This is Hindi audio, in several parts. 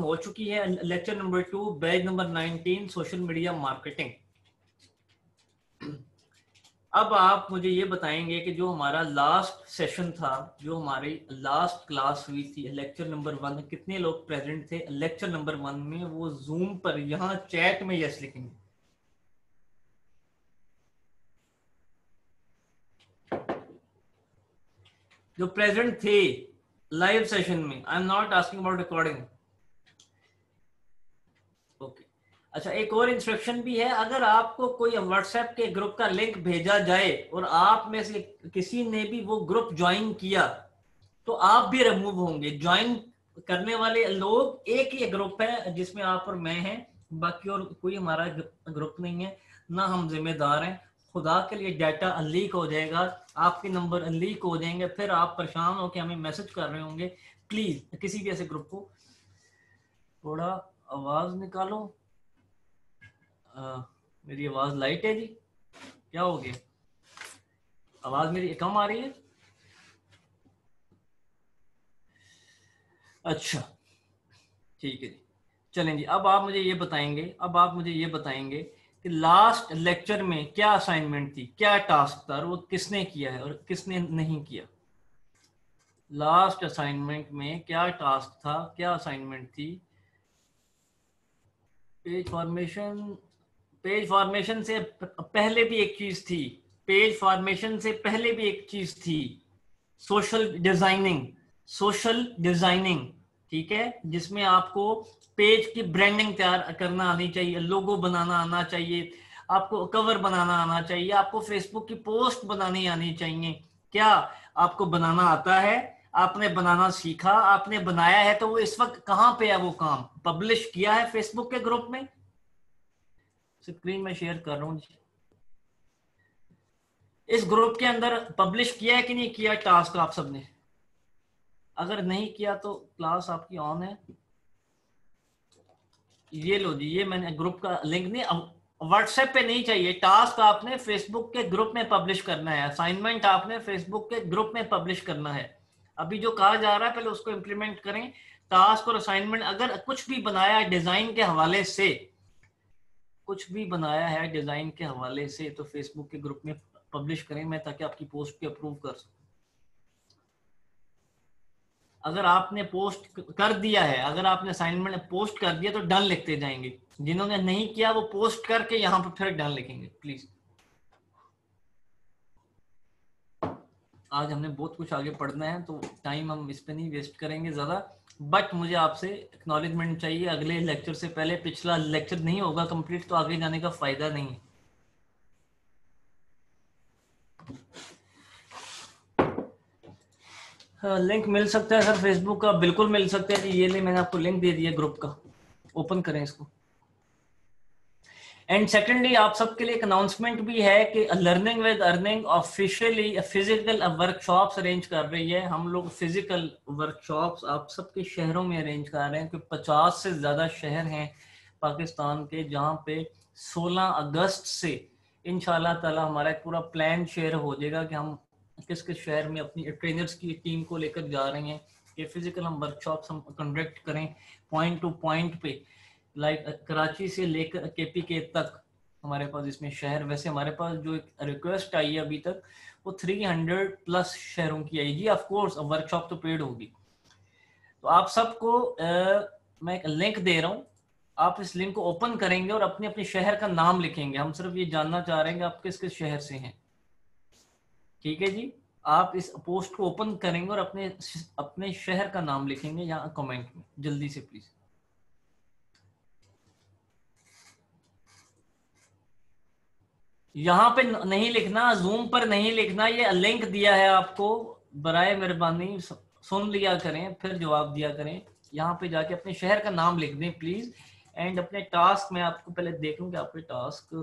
हो चुकी है। Lecture number 2 batch number 19 social media marketing. अब आप मुझे ये बताएंगे कि जो हमारा लास्ट सेशन था, जो हमारी लास्ट क्लास हुई थी लेक्चर नंबर 1, कितने लोग प्रेजेंट थे लेक्चर नंबर 1 में? वो जूम पर यहाँ चैट में यस लिखेंगे। जो प्रेजेंट थे लाइव सेशन में, I am not asking about recording. Okay, अच्छा एक और इंस्ट्रक्शन भी है, अगर आपको कोई व्हाट्सएप के ग्रुप का लिंक भेजा जाए और आप में से किसी ने भी वो ग्रुप ज्वाइन किया तो आप भी रिमूव होंगे। ज्वाइन करने वाले लोग एक ही ग्रुप है जिसमें आप और मैं हैं, बाकी और कोई हमारा ग्रुप नहीं है, ना हम जिम्मेदार हैं। खुदा के लिए डाटा लीक हो जाएगा, आपके नंबर लीक हो जाएंगे, फिर आप परेशान होकर हमें मैसेज कर रहे होंगे। प्लीज किसी भी ऐसे ग्रुप को, थोड़ा आवाज निकालो। मेरी आवाज लाइट है जी, क्या हो गया? आवाज मेरी कम आ रही है? अच्छा ठीक है जी, चलें जी। अब आप मुझे ये बताएंगे कि लास्ट लेक्चर में क्या असाइनमेंट थी, क्या टास्क था, और वो किसने किया है और किसने नहीं किया। लास्ट असाइनमेंट में क्या टास्क था, क्या असाइनमेंट थी? पेज फॉर्मेशन, पेज फॉर्मेशन से पहले भी एक चीज थी, पेज फॉर्मेशन से पहले भी एक चीज थी, सोशल डिजाइनिंग। सोशल डिजाइनिंग, ठीक है, जिसमें आपको पेज की ब्रांडिंग तैयार करना आनी चाहिए, लोगो बनाना आना चाहिए, आपको कवर बनाना आना चाहिए, आपको फेसबुक की पोस्ट बनानी आनी चाहिए। क्या आपको बनाना आता है? आपने बनाना सीखा, आपने बनाया है, तो वो इस वक्त कहां पे है? वो काम पब्लिश किया है फेसबुक के ग्रुप में। स्क्रीन में शेयर कर रहा हूं, इस ग्रुप के अंदर पब्लिश किया है कि नहीं किया टास्क आप सबने? अगर नहीं किया तो क्लास आपकी ऑन है। ये लो जी, ये मैंने ग्रुप का लिंक, नहीं व्हाट्सएप पे नहीं चाहिए, टास्क आपने फेसबुक के ग्रुप में पब्लिश करना है, असाइनमेंट आपने फेसबुक के ग्रुप में पब्लिश करना है। अभी जो कहा जा रहा है पहले उसको इंप्लीमेंट करें। टास्क और असाइनमेंट, अगर कुछ भी बनाया है डिजाइन के हवाले से, कुछ भी बनाया है डिजाइन के हवाले से, तो फेसबुक के ग्रुप में पब्लिश करें, मैं ताकि आपकी पोस्ट पे अप्रूव कर सकूं। अगर आपने पोस्ट कर दिया है, अगर आपने असाइनमेंट पोस्ट कर दिया तो डन लिखते जाएंगे, जिन्होंने नहीं किया वो पोस्ट करके यहाँ पर फिर डन लिखेंगे प्लीज। आज हमने बहुत कुछ आगे पढ़ना है तो टाइम हम इस पे नहीं वेस्ट करेंगे ज्यादा, बट मुझे आपसे एक्नॉलेजमेंट चाहिए अगले लेक्चर से पहले। पिछला लेक्चर नहीं होगा कंप्लीट तो आगे जाने का फायदा नहीं है। लिंक मिल सकता है सर फेसबुक का? बिल्कुल मिल सकता है जी, ये ले मैंने आपको लिंक दे दिया ग्रुप का, ओपन करें इसको। एंड सेकेंडली आप सबके लिए एक अनाउंसमेंट भी है कि learning with earning officially physical workshops arrange कर रही है। हम लोग फिजिकल वर्कशॉप्स आप सबके शहरों में अरेंज कर रहे हैं, क्योंकि 50 से ज्यादा शहर हैं पाकिस्तान के जहां पे 16 अगस्त से इंशाल्लाह ताला हमारा एक पूरा प्लान शेयर हो जाएगा कि हम किस किस शहर में अपनी ट्रेनर्स की टीम को लेकर जा रहे हैं कि फिजिकल हम वर्कशॉप्स हम कंडक्ट करें पॉइंट टू पॉइंट पे, लाइक कराची से लेकर केपीके तक हमारे पास इसमें शहर। वैसे हमारे पास जो एक रिक्वेस्ट आई है अभी तक वो 300 प्लस शहरों की आएगी। ऑफ कोर्स वर्कशॉप तो पेड होगी। तो आप सबको मैं एक लिंक दे रहा हूँ, आप इस लिंक को ओपन करेंगे और अपने अपने शहर का नाम लिखेंगे। हम सिर्फ ये जानना चाह रहे हैं कि आप किस किस शहर से हैं, ठीक है जी। आप इस पोस्ट को ओपन करेंगे और अपने अपने शहर का नाम लिखेंगे यहाँ कमेंट में, जल्दी से प्लीज। यहाँ पे नहीं लिखना, जूम पर नहीं लिखना, ये लिंक दिया है आपको, बराए मेहरबानी सुन लिया करें फिर जवाब दिया करें। यहाँ पे जाके अपने शहर का नाम लिख दें प्लीज। एंड अपने टास्क में आपको पहले देख लूँ कि आपके टास्क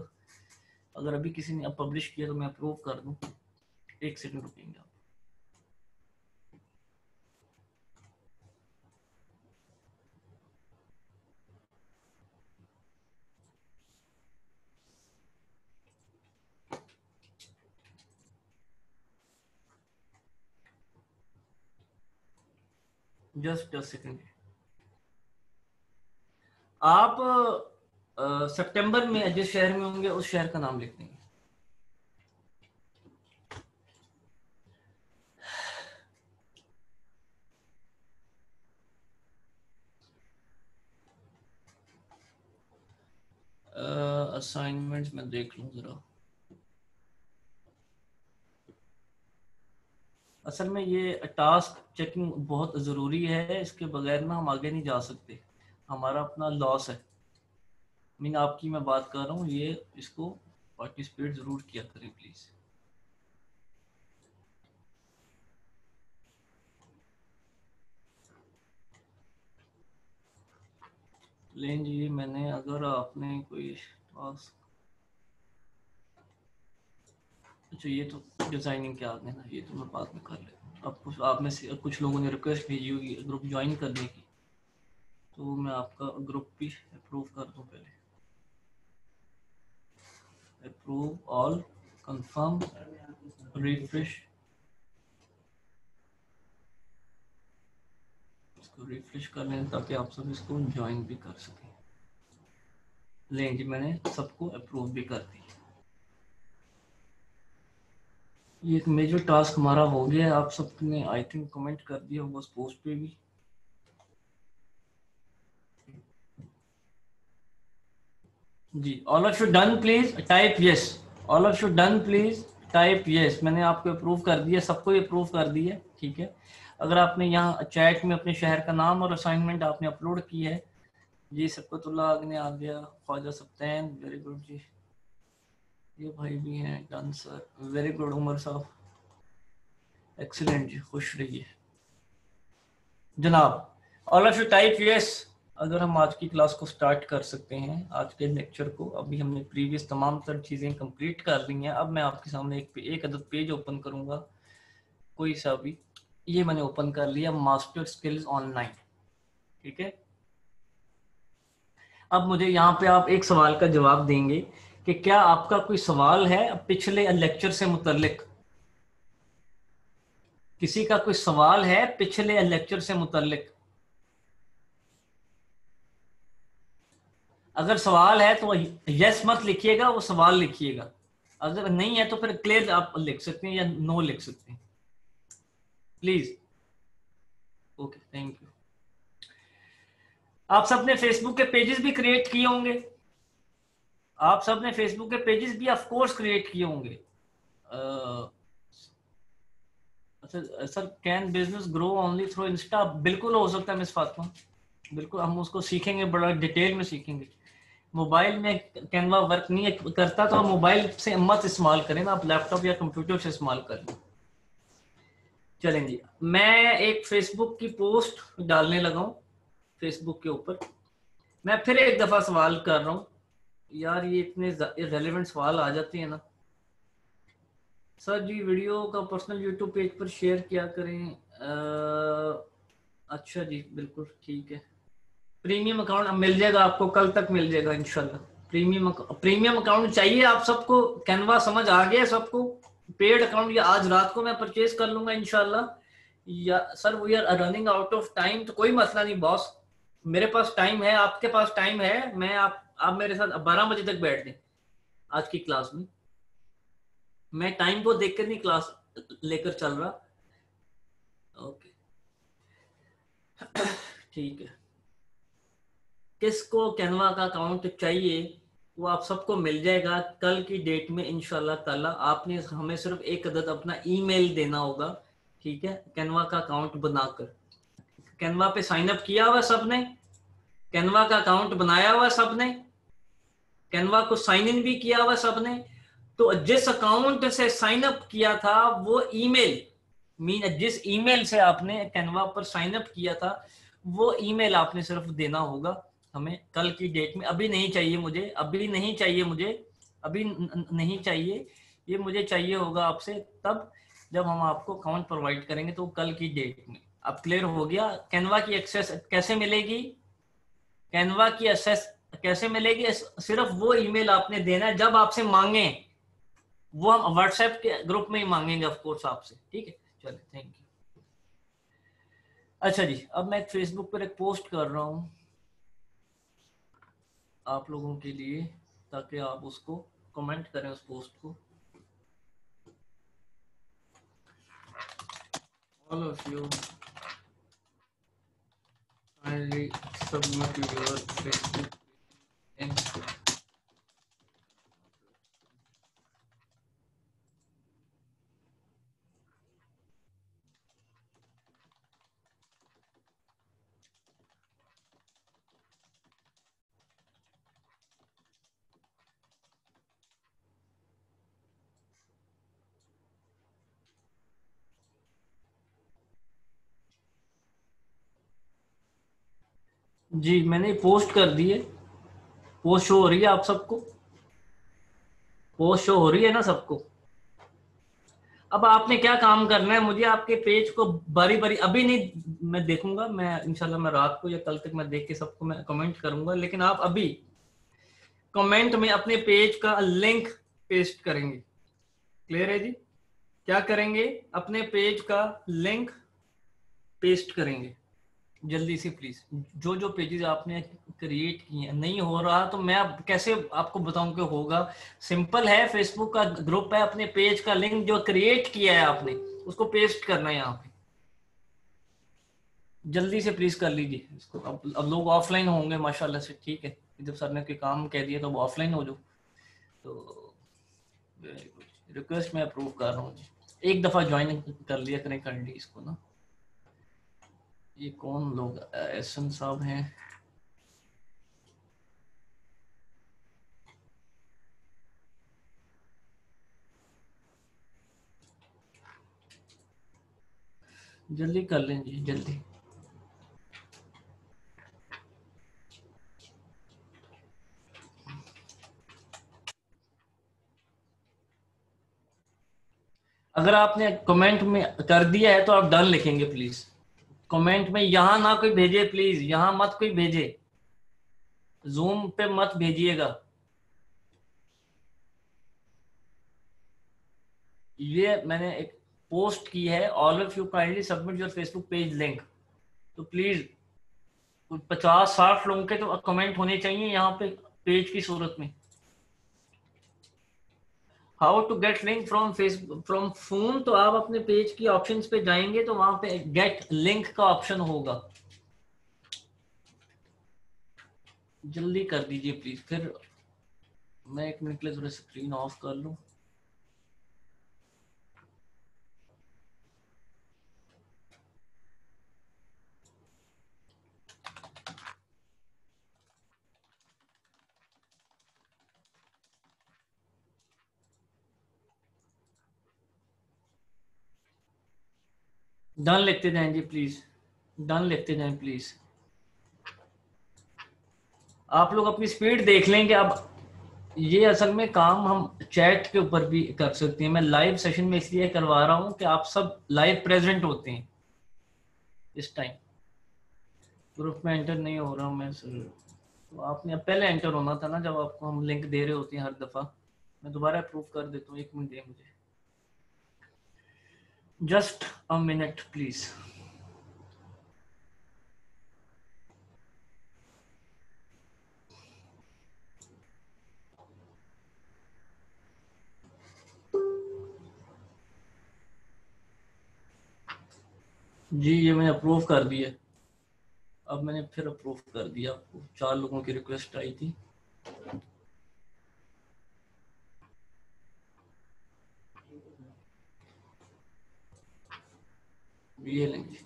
अगर अभी किसी ने पब्लिश किया तो मैं अप्रूव कर दूं। एक सेकंड रुकेंगे आप। Just 10 second. आप सितंबर में जिस शहर में होंगे उस शहर का नाम लिख देंगे। असाइनमेंट्स में देख लूं जरा। असल में ये टास्क चेकिंग बहुत ज़रूरी है, इसके बगैर ना हम आगे नहीं जा सकते, हमारा अपना लॉस है। मीन आपकी मैं बात कर रहा हूँ, ये इसको पार्टिसिपेट ज़रूर किया करें प्लीज़। लेकिन जी मैंने, अगर आपने कोई टास्क, अच्छा ये तो डिज़ाइनिंग के आगे ना, ये तो मैं बाद में कर लेता हूँ। अब कुछ आप में से कुछ लोगों ने रिक्वेस्ट भेजी होगी ग्रुप ज्वाइन करने की, तो मैं आपका ग्रुप भी अप्रूव कर दूँ पहले। अप्रूव ऑल, कंफर्म, रिफ्रेश, इसको रिफ्रेश कर लें ताकि आप सब इसको ज्वाइन भी कर सकें। लें जी मैंने सबको अप्रूव भी कर दी। ये एक मेजर टास्क हमारा हो गया। आप सबने आई थिंक कमेंट कर दिया होगा उस पोस्ट पे भी। जी all of you done please type yes. All of you done please type yes. मैंने आपको अप्रूव कर दिया, सबको अप्रूव कर दिया, ठीक है। अगर आपने यहाँ चैट में अपने शहर का नाम और असाइनमेंट आपने अपलोड की है। जी सबकतुल्लाह आगने आ गया, ख्वाजा सप्तैन वेरी गुड जी, ये भाई भी हैं done sir, very good Umar साहब, एक्सीलेंट जी, खुश रहिए जनाब। All of you type yes. अगर हम आज की क्लास को स्टार्ट कर सकते हैं, आज के लेक्चर को। अभी हमने प्रीवियस तमाम तर चीज़ें कंप्लीट कर ली हैं। अब मैं आपके सामने एक अदद पेज ओपन करूंगा, कोई सा भी। ये मैंने ओपन कर लिया, मास्टर स्किल्स ऑनलाइन, ठीक है। अब मुझे यहाँ पे आप एक सवाल का जवाब देंगे कि क्या आपका कोई सवाल है पिछले लेक्चर से मुतल्लिक। किसी का कोई सवाल है पिछले लेक्चर से मुतल्लिक? अगर सवाल है तो यस मत लिखिएगा, वो सवाल लिखिएगा। अगर नहीं है तो फिर क्लियर आप लिख सकते हैं या नो लिख सकते हैं, प्लीज। Okay thank you. आप सबने फेसबुक के पेजेस भी क्रिएट किए होंगे। आप सबने फेसबुक के पेजेस भी ऑफ कोर्स क्रिएट किए होंगे। अच्छा sir, can business grow only through Insta? बिल्कुल हो सकता है मिस फातिमा, बिल्कुल हम उसको सीखेंगे, बड़ा डिटेल में सीखेंगे। मोबाइल में कैनवा वर्क नहीं करता तो आप मोबाइल से मत इस्तेमाल करें ना, आप लैपटॉप या कंप्यूटर से इस्तेमाल करें। चलें जी, मैं एक फेसबुक की पोस्ट डालने लगा हूँ फेसबुक के ऊपर। मैं फिर एक दफा सवाल कर रहा हूँ यार, ये इतने रेलेवेंट सवाल आ जाते हैं ना। सर जी वीडियो का पर्सनल यूट्यूब पेज पर शेयर किया करें। अच्छा जी बिल्कुल ठीक है। प्रीमियम अकाउंट मिल जाएगा आपको, कल तक मिल जाएगा इंशाल्लाह। प्रीमियम अकाउंट चाहिए आप सबको? कैनवा समझ आ गया सबको? पेड अकाउंट या आज रात को मैं परचेज कर लूंगा इंशाल्लाह। Yeah sir we are running out of time, तो कोई मसला नहीं बॉस, मेरे पास टाइम है, आपके पास टाइम है। मैं आप मेरे साथ 12 बजे तक बैठ दें आज की क्लास में। मैं टाइम को देख कर नहीं क्लास लेकर चल रहा। ओके ठीक है। किसको कैनवा का अकाउंट चाहिए वो आप सबको मिल जाएगा कल की डेट में इंशाल्लाह ताला। आपने हमें सिर्फ एक अदद अपना ईमेल देना होगा, ठीक है, कैनवा का अकाउंट बनाकर। कैनवा पे साइन अप किया हुआ सबने? कैनवा का अकाउंट बनाया हुआ सबने? कैनवा को साइन इन भी किया हुआ सबने? तो जिस अकाउंट से साइन अप किया था वो ईमेल, जिस ईमेल से आपने कैनवा पर साइन अप किया था वो ईमेल आपने सिर्फ देना होगा हमें कल की डेट में। अभी नहीं चाहिए मुझे, अभी नहीं चाहिए मुझे, अभी नहीं चाहिए। ये मुझे चाहिए होगा आपसे तब जब हम आपको अकाउंट प्रोवाइड करेंगे, तो कल की डेट में। अब क्लियर हो गया? कैनवा की एक्सेस कैसे मिलेगी? कैनवा की एक्सेस कैसे मिलेगी? सिर्फ वो ईमेल आपने देना है जब आपसे मांगे, वो हम व्हाट्सएप के ग्रुप में ही मांगेंगे ऑफ कोर्स आपसे, ठीक है। चलिए थैंक यू। अच्छा जी, अब मैं फेसबुक पर एक पोस्ट कर रहा हूँ। आप लोगों के लिए, ताकि आप उसको कमेंट करें उस पोस्ट को। All of you kindly submit your Facebook link। जी मैंने पोस्ट कर दी है। पोस्ट शो हो रही है आप सबको? पोस्ट शो हो रही है ना सबको? अब आपने क्या काम करना है, मुझे आपके पेज को बारी बारी, अभी नहीं, मैं देखूंगा, मैं इंशाल्लाह मैं रात को या कल तक मैं देख के सबको मैं कमेंट करूंगा, लेकिन आप अभी कमेंट में अपने पेज का लिंक पेस्ट करेंगे। क्लियर है जी? क्या करेंगे? अपने पेज का लिंक पेस्ट करेंगे जल्दी से प्लीज। जो जो पेजेस आपने क्रिएट किए हैं, नहीं हो रहा तो मैं अब कैसे आपको बताऊं कि होगा? सिंपल है, फेसबुक का ग्रुप है, अपने पेज का लिंक जो क्रिएट किया है आपने उसको पेस्ट करना है यहाँ पे। जल्दी से प्लीज कर लीजिए इसको। अब लोग ऑफलाइन होंगे माशाल्लाह से, ठीक है, जब सर ने कोई काम कह दिया तो ऑफलाइन हो जाओ। तो रिक्वेस्ट मैं अप्रूव कर रहा हूँ, एक दफा ज्वाइन कर लिया करें करंटली इसको ना। ये कौन लोग? एहसन साहब हैं। जल्दी कर लें जी, जल्दी। अगर आपने कमेंट में कर दिया है तो आप डन लिखेंगे प्लीज। कमेंट में यहाँ ना कोई भेजे प्लीज, यहाँ मत कोई भेजे, जूम पे मत भेजिएगा। ये मैंने एक पोस्ट की है, all of you kindly submit your Facebook page link. तो प्लीज 50-60 लोगों के तो कमेंट होने चाहिए यहाँ पे पेज की सूरत में। How to get link from Facebook from phone, तो आप अपने पेज की ऑप्शंस पे जाएंगे तो वहां पे गेट लिंक का ऑप्शन होगा। जल्दी कर दीजिए प्लीज, फिर मैं 1 मिनट के लिए थोड़ा स्क्रीन ऑफ कर लूं। डन लिखते जाएं जी प्लीज, डन लिखते जाएं प्लीज। आप लोग अपनी स्पीड देख लेंगे। अब ये असल में काम हम चैट के ऊपर भी कर सकते हैं। मैं लाइव सेशन में इसलिए करवा रहा हूँ कि आप सब लाइव प्रेजेंट होते हैं इस टाइम। ग्रुप में एंटर नहीं हो रहा हूँ मैं सर। तो आपने पहले एंटर होना था ना, जब आपको हम लिंक दे रहे होते हैं हर दफा। मैं दोबारा अप्रूव कर देता हूँ, 1 मिनट दें मुझे, जस्ट अ मिनट प्लीज। जी ये मैंने अप्रूव कर दिया। अब मैंने फिर अप्रूव कर दिया, आपको 4 लोगों की रिक्वेस्ट आई थी। ये लेंगे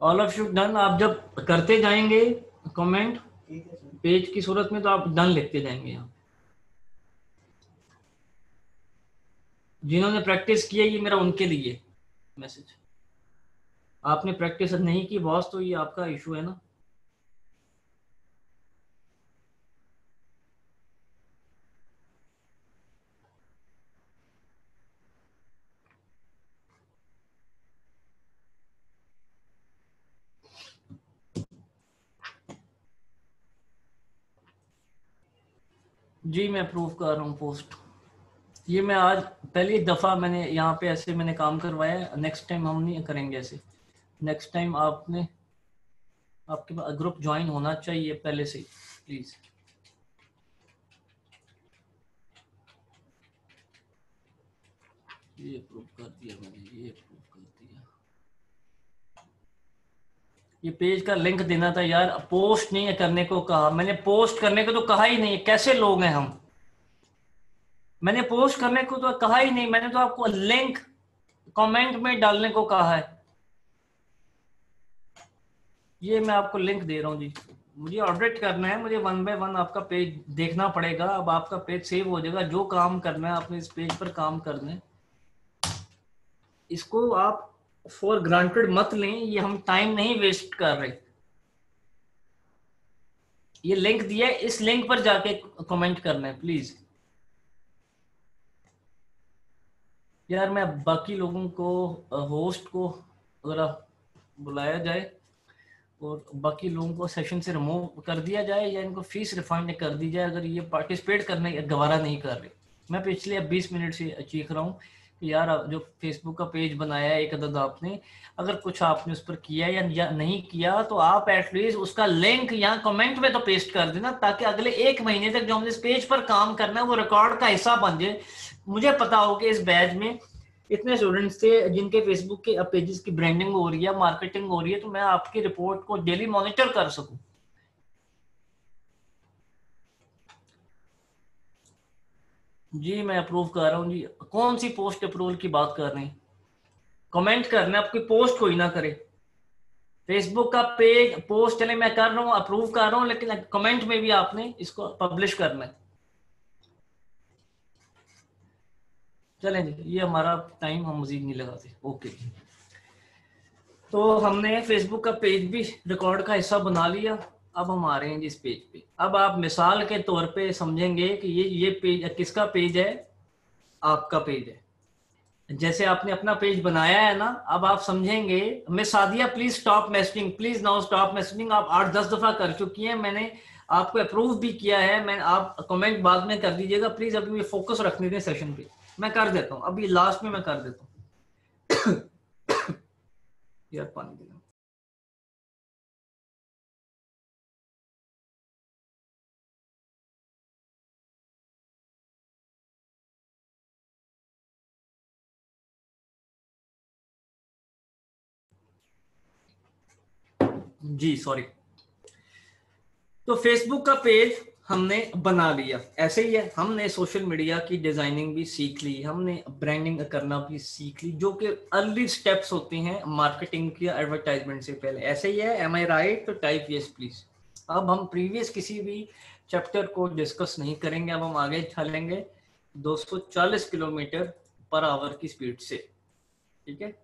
ऑल ऑफ यू डन। आप जब करते जाएंगे कमेंट पेज की सूरत में तो आप डन लिखते जाएंगे यहाँ। जिन्होंने प्रैक्टिस की है ये मेरा उनके लिए मैसेज। आपने प्रैक्टिस नहीं की बॉस तो ये आपका इशू है ना। जी मैं अप्रूव कर रहा हूँ पोस्ट। ये मैं आज पहली दफा मैंने यहाँ पे ऐसे मैंने काम करवाया है। नेक्स्ट टाइम हम नहीं करेंगे ऐसे। नेक्स्ट टाइम आपने आपके ग्रुप ज्वाइन होना चाहिए पहले से प्लीज। ये अप्रूव कर दिया मैंने, ये अप्रूव कर दिया। ये पेज का लिंक देना था यार, पोस्ट नहीं करने को कहा मैंने, पोस्ट करने को तो कहा ही नहीं, कैसे लोग हैं हम। मैंने पोस्ट करने को तो कहा ही नहीं, मैंने तो आपको लिंक कमेंट में डालने को कहा है। ये मैं आपको लिंक दे रहा हूँ जी, मुझे ऑडिट करना है, मुझे 1 बाय 1 आपका पेज देखना पड़ेगा। अब आपका पेज सेव हो जाएगा, जो काम करना है आपने इस पेज पर काम करना है। इसको आप फॉर ग्रांटेड मत लें, ये हम टाइम नहीं वेस्ट कर रहे। ये लिंक दिया है, इस लिंक पर जाके कमेंट करना है प्लीज। यार मैं बाकी लोगों को, होस्ट को अगर बुलाया जाए और बाकी लोगों को सेशन से रिमूव कर दिया जाए या इनको फीस रिफंड कर दी जाए अगर ये पार्टिसिपेट करने गवारा नहीं कर रहे। मैं पिछले 20 मिनट से चीख रहा हूँ कि यार जो फेसबुक का पेज बनाया है एक अदद आपने, अगर कुछ आपने उस पर किया या नहीं किया तो आप एटलीस्ट उसका लिंक यहाँ कमेंट में तो पेस्ट कर देना, ताकि अगले 1 महीने तक जो हमने इस पेज पर काम करना है वो रिकॉर्ड का हिस्सा बन जाए। मुझे पता हो कि इस बैच में इतने स्टूडेंट्स थे जिनके फेसबुक के पेजेस की ब्रांडिंग हो रही है, मार्केटिंग हो रही है, तो मैं आपकी रिपोर्ट को डेली मॉनिटर कर सकूं। जी मैं अप्रूव कर रहा हूँ जी। कौन सी पोस्ट अप्रूवल की बात कर रहे हैं? कमेंट करना, आपकी पोस्ट कोई ना करे। फेसबुक का पेज पोस्ट चले मैं कर रहा हूँ, अप्रूव कर रहा हूँ, लेकिन कमेंट में भी आपने इसको पब्लिश करना है। चलें जी, ये हमारा टाइम हम मजीद नहीं लगाते। ओके, तो हमने फेसबुक का पेज भी रिकॉर्ड का हिस्सा बना लिया। अब हम आ रहे हैं जिस पेज पे, अब आप मिसाल के तौर पे समझेंगे कि ये पेज किसका पेज है, आपका पेज है। जैसे आपने अपना पेज बनाया है ना, अब आप समझेंगे। मैं Sadia please stop messaging, please now stop messaging. आप 8-10 दफा कर चुकी हैं, मैंने आपको अप्रूव भी किया है। मैं आप कमेंट बाद में कर दीजिएगा प्लीज, अभी मुझे फोकस रखने दें सेशन पे। मैं कर देता हूँ अभी लास्ट में, मैं कर देता हूँ। यार पानी देना। जी सॉरी। तो फेसबुक का पेज हमने बना लिया, ऐसे ही है। हमने सोशल मीडिया की डिजाइनिंग भी सीख ली, हमने ब्रांडिंग करना भी सीख ली, जो कि अर्ली स्टेप्स होते हैं मार्केटिंग की एडवर्टाइजमेंट से पहले। ऐसे ही है, एम आई राइट? तो टाइप यस प्लीज। अब हम प्रीवियस किसी भी चैप्टर को डिस्कस नहीं करेंगे, अब हम आगे चलेंगे 240 किलोमीटर पर आवर की स्पीड से। ठीक है,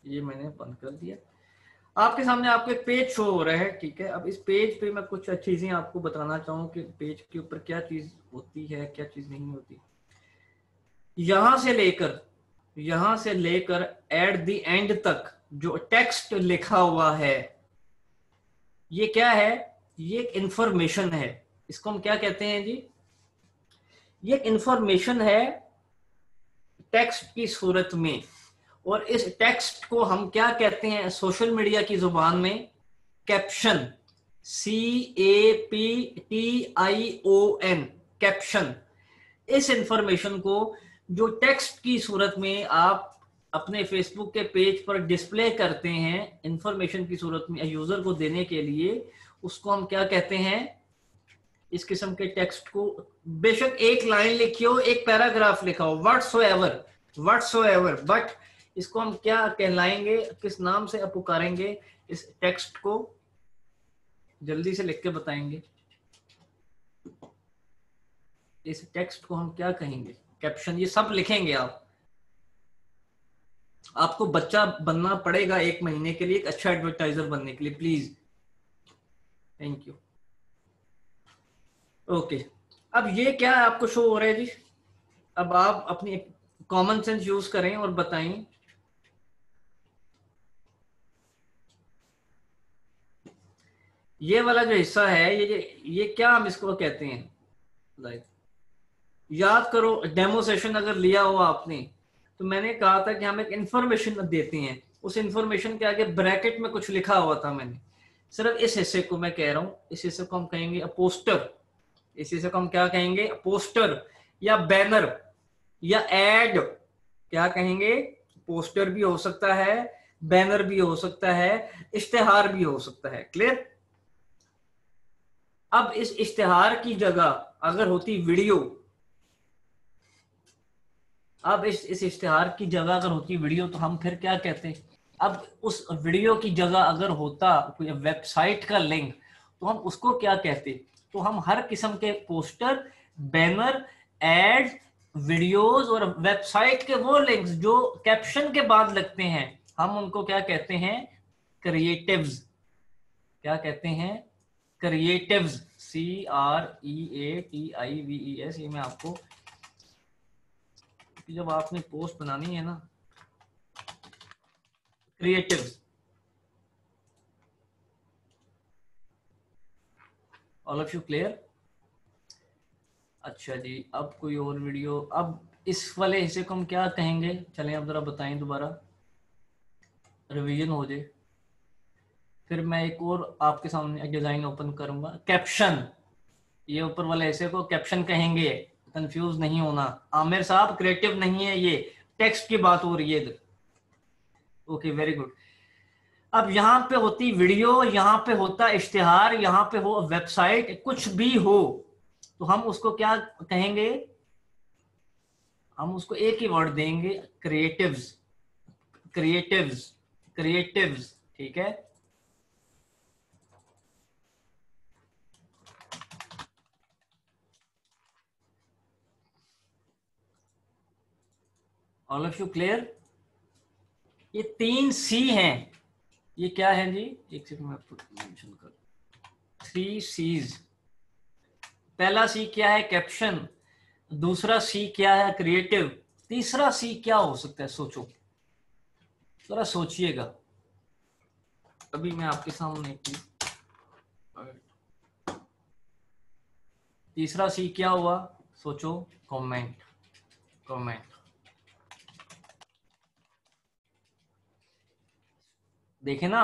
ये मैंने बंद कर दिया। आपके सामने आपको एक पेज शो हो रहा है, ठीक है। अब इस पेज पे मैं कुछ चीजें आपको बताना चाहूँ कि पेज के ऊपर क्या चीज होती है, क्या चीज नहीं होती। यहां से लेकर एट द एंड तक जो टेक्स्ट लिखा हुआ है, ये क्या है? ये एक इंफॉर्मेशन है। इसको हम क्या कहते हैं जी? ये इंफॉर्मेशन है टेक्स्ट की सूरत में। और इस टेक्स्ट को हम क्या कहते हैं सोशल मीडिया की जुबान में? कैप्शन। CAPTION, caption. इस इंफॉर्मेशन को जो टेक्स्ट की सूरत में आप अपने फेसबुक के पेज पर डिस्प्ले करते हैं इंफॉर्मेशन की सूरत में यूजर को देने के लिए, उसको हम क्या कहते हैं? इस किस्म के टेक्स्ट को, बेशक एक लाइन लिखी हो, एक पैराग्राफ लिखा हो, व्हाट्सोएवर, बट इसको हम क्या कहलाएंगे, किस नाम से पुकारेंगे इस टेक्स्ट को? जल्दी से लिख के बताएंगे। इस टेक्स्ट को हम क्या कहेंगे? कैप्शन। ये सब लिखेंगे आप। आपको बच्चा बनना पड़ेगा 1 महीने के लिए, एक अच्छा एडवर्टाइजर बनने के लिए, प्लीज। Thank you. ओके, अब ये क्या आपको शो हो रहा है जी? अब आप अपनी कॉमन सेंस यूज करें और बताएं। ये वाला जो हिस्सा है, ये क्या हम इसको कहते हैं? लाइक याद करो, डेमो सेशन अगर लिया हो आपने, तो मैंने कहा था कि हम एक इंफॉर्मेशन देते हैं, उस इंफॉर्मेशन के आगे ब्रैकेट में कुछ लिखा हुआ था। मैंने सिर्फ इस हिस्से को मैं कह रहा हूं, इस हिस्से को हम कहेंगे पोस्टर। इस हिस्से को हम क्या कहेंगे? पोस्टर या बैनर। या एड, क्या कहेंगे, पोस्टर भी हो सकता है, बैनर भी हो सकता है, इश्तेहार भी हो सकता है। क्लियर? अब इस इश्तेहार की जगह अगर होती वीडियो, अब इस इश्तेहार की जगह अगर होती वीडियो तो हम फिर क्या कहते? अब उस वीडियो की जगह अगर होता कोई वेबसाइट का लिंक तो हम उसको क्या कहते? तो हम हर किस्म के पोस्टर, बैनर, एड, वीडियोस और वेबसाइट के वो लिंक्स जो कैप्शन के बाद लगते हैं, हम उनको क्या कहते हैं? क्रिएटिव्स। क्या कहते हैं? क्रिएटिव्स। CREATIVES। ये मैं आपको, जब आपने पोस्ट बनानी है ना, creatives. All of you clear? अच्छा जी, अब कोई और वीडियो, अब इस वाले हिस्से को हम क्या कहेंगे? चलें अब जरा बताएं, दोबारा रिवीजन हो जाए। फिर मैं एक और आपके सामने एक डिजाइन ओपन करूंगा, कैप्शन। ये ऊपर वाले हिस्से को कैप्शन कहेंगे, कंफ्यूज नहीं होना। आमिर साहब, क्रिएटिव नहीं है ये, टेक्स्ट की बात हो रही है इधर। Okay, very good. अब यहाँ पे होती वीडियो, यहाँ पे होता इश्तिहार, यहाँ पे हो वेबसाइट, कुछ भी हो तो हम उसको क्या कहेंगे? हम उसको एक ही वर्ड देंगे, क्रिएटिव्स। क्रिएटिव्स। क्रिएटिव्स। ठीक है? All of you clear? ये 3C हैं। ये क्या है जी? एक सेकंड में आपको मेंशन कर, 3Cs। पहला C क्या है? कैप्शन। दूसरा C क्या है? क्रिएटिव। तीसरा C क्या हो सकता है? सोचो, जरा सोचिएगा। अभी मैं आपके सामने तीसरा C क्या हुआ? सोचो। कमेंट। कमेंट। देखे ना,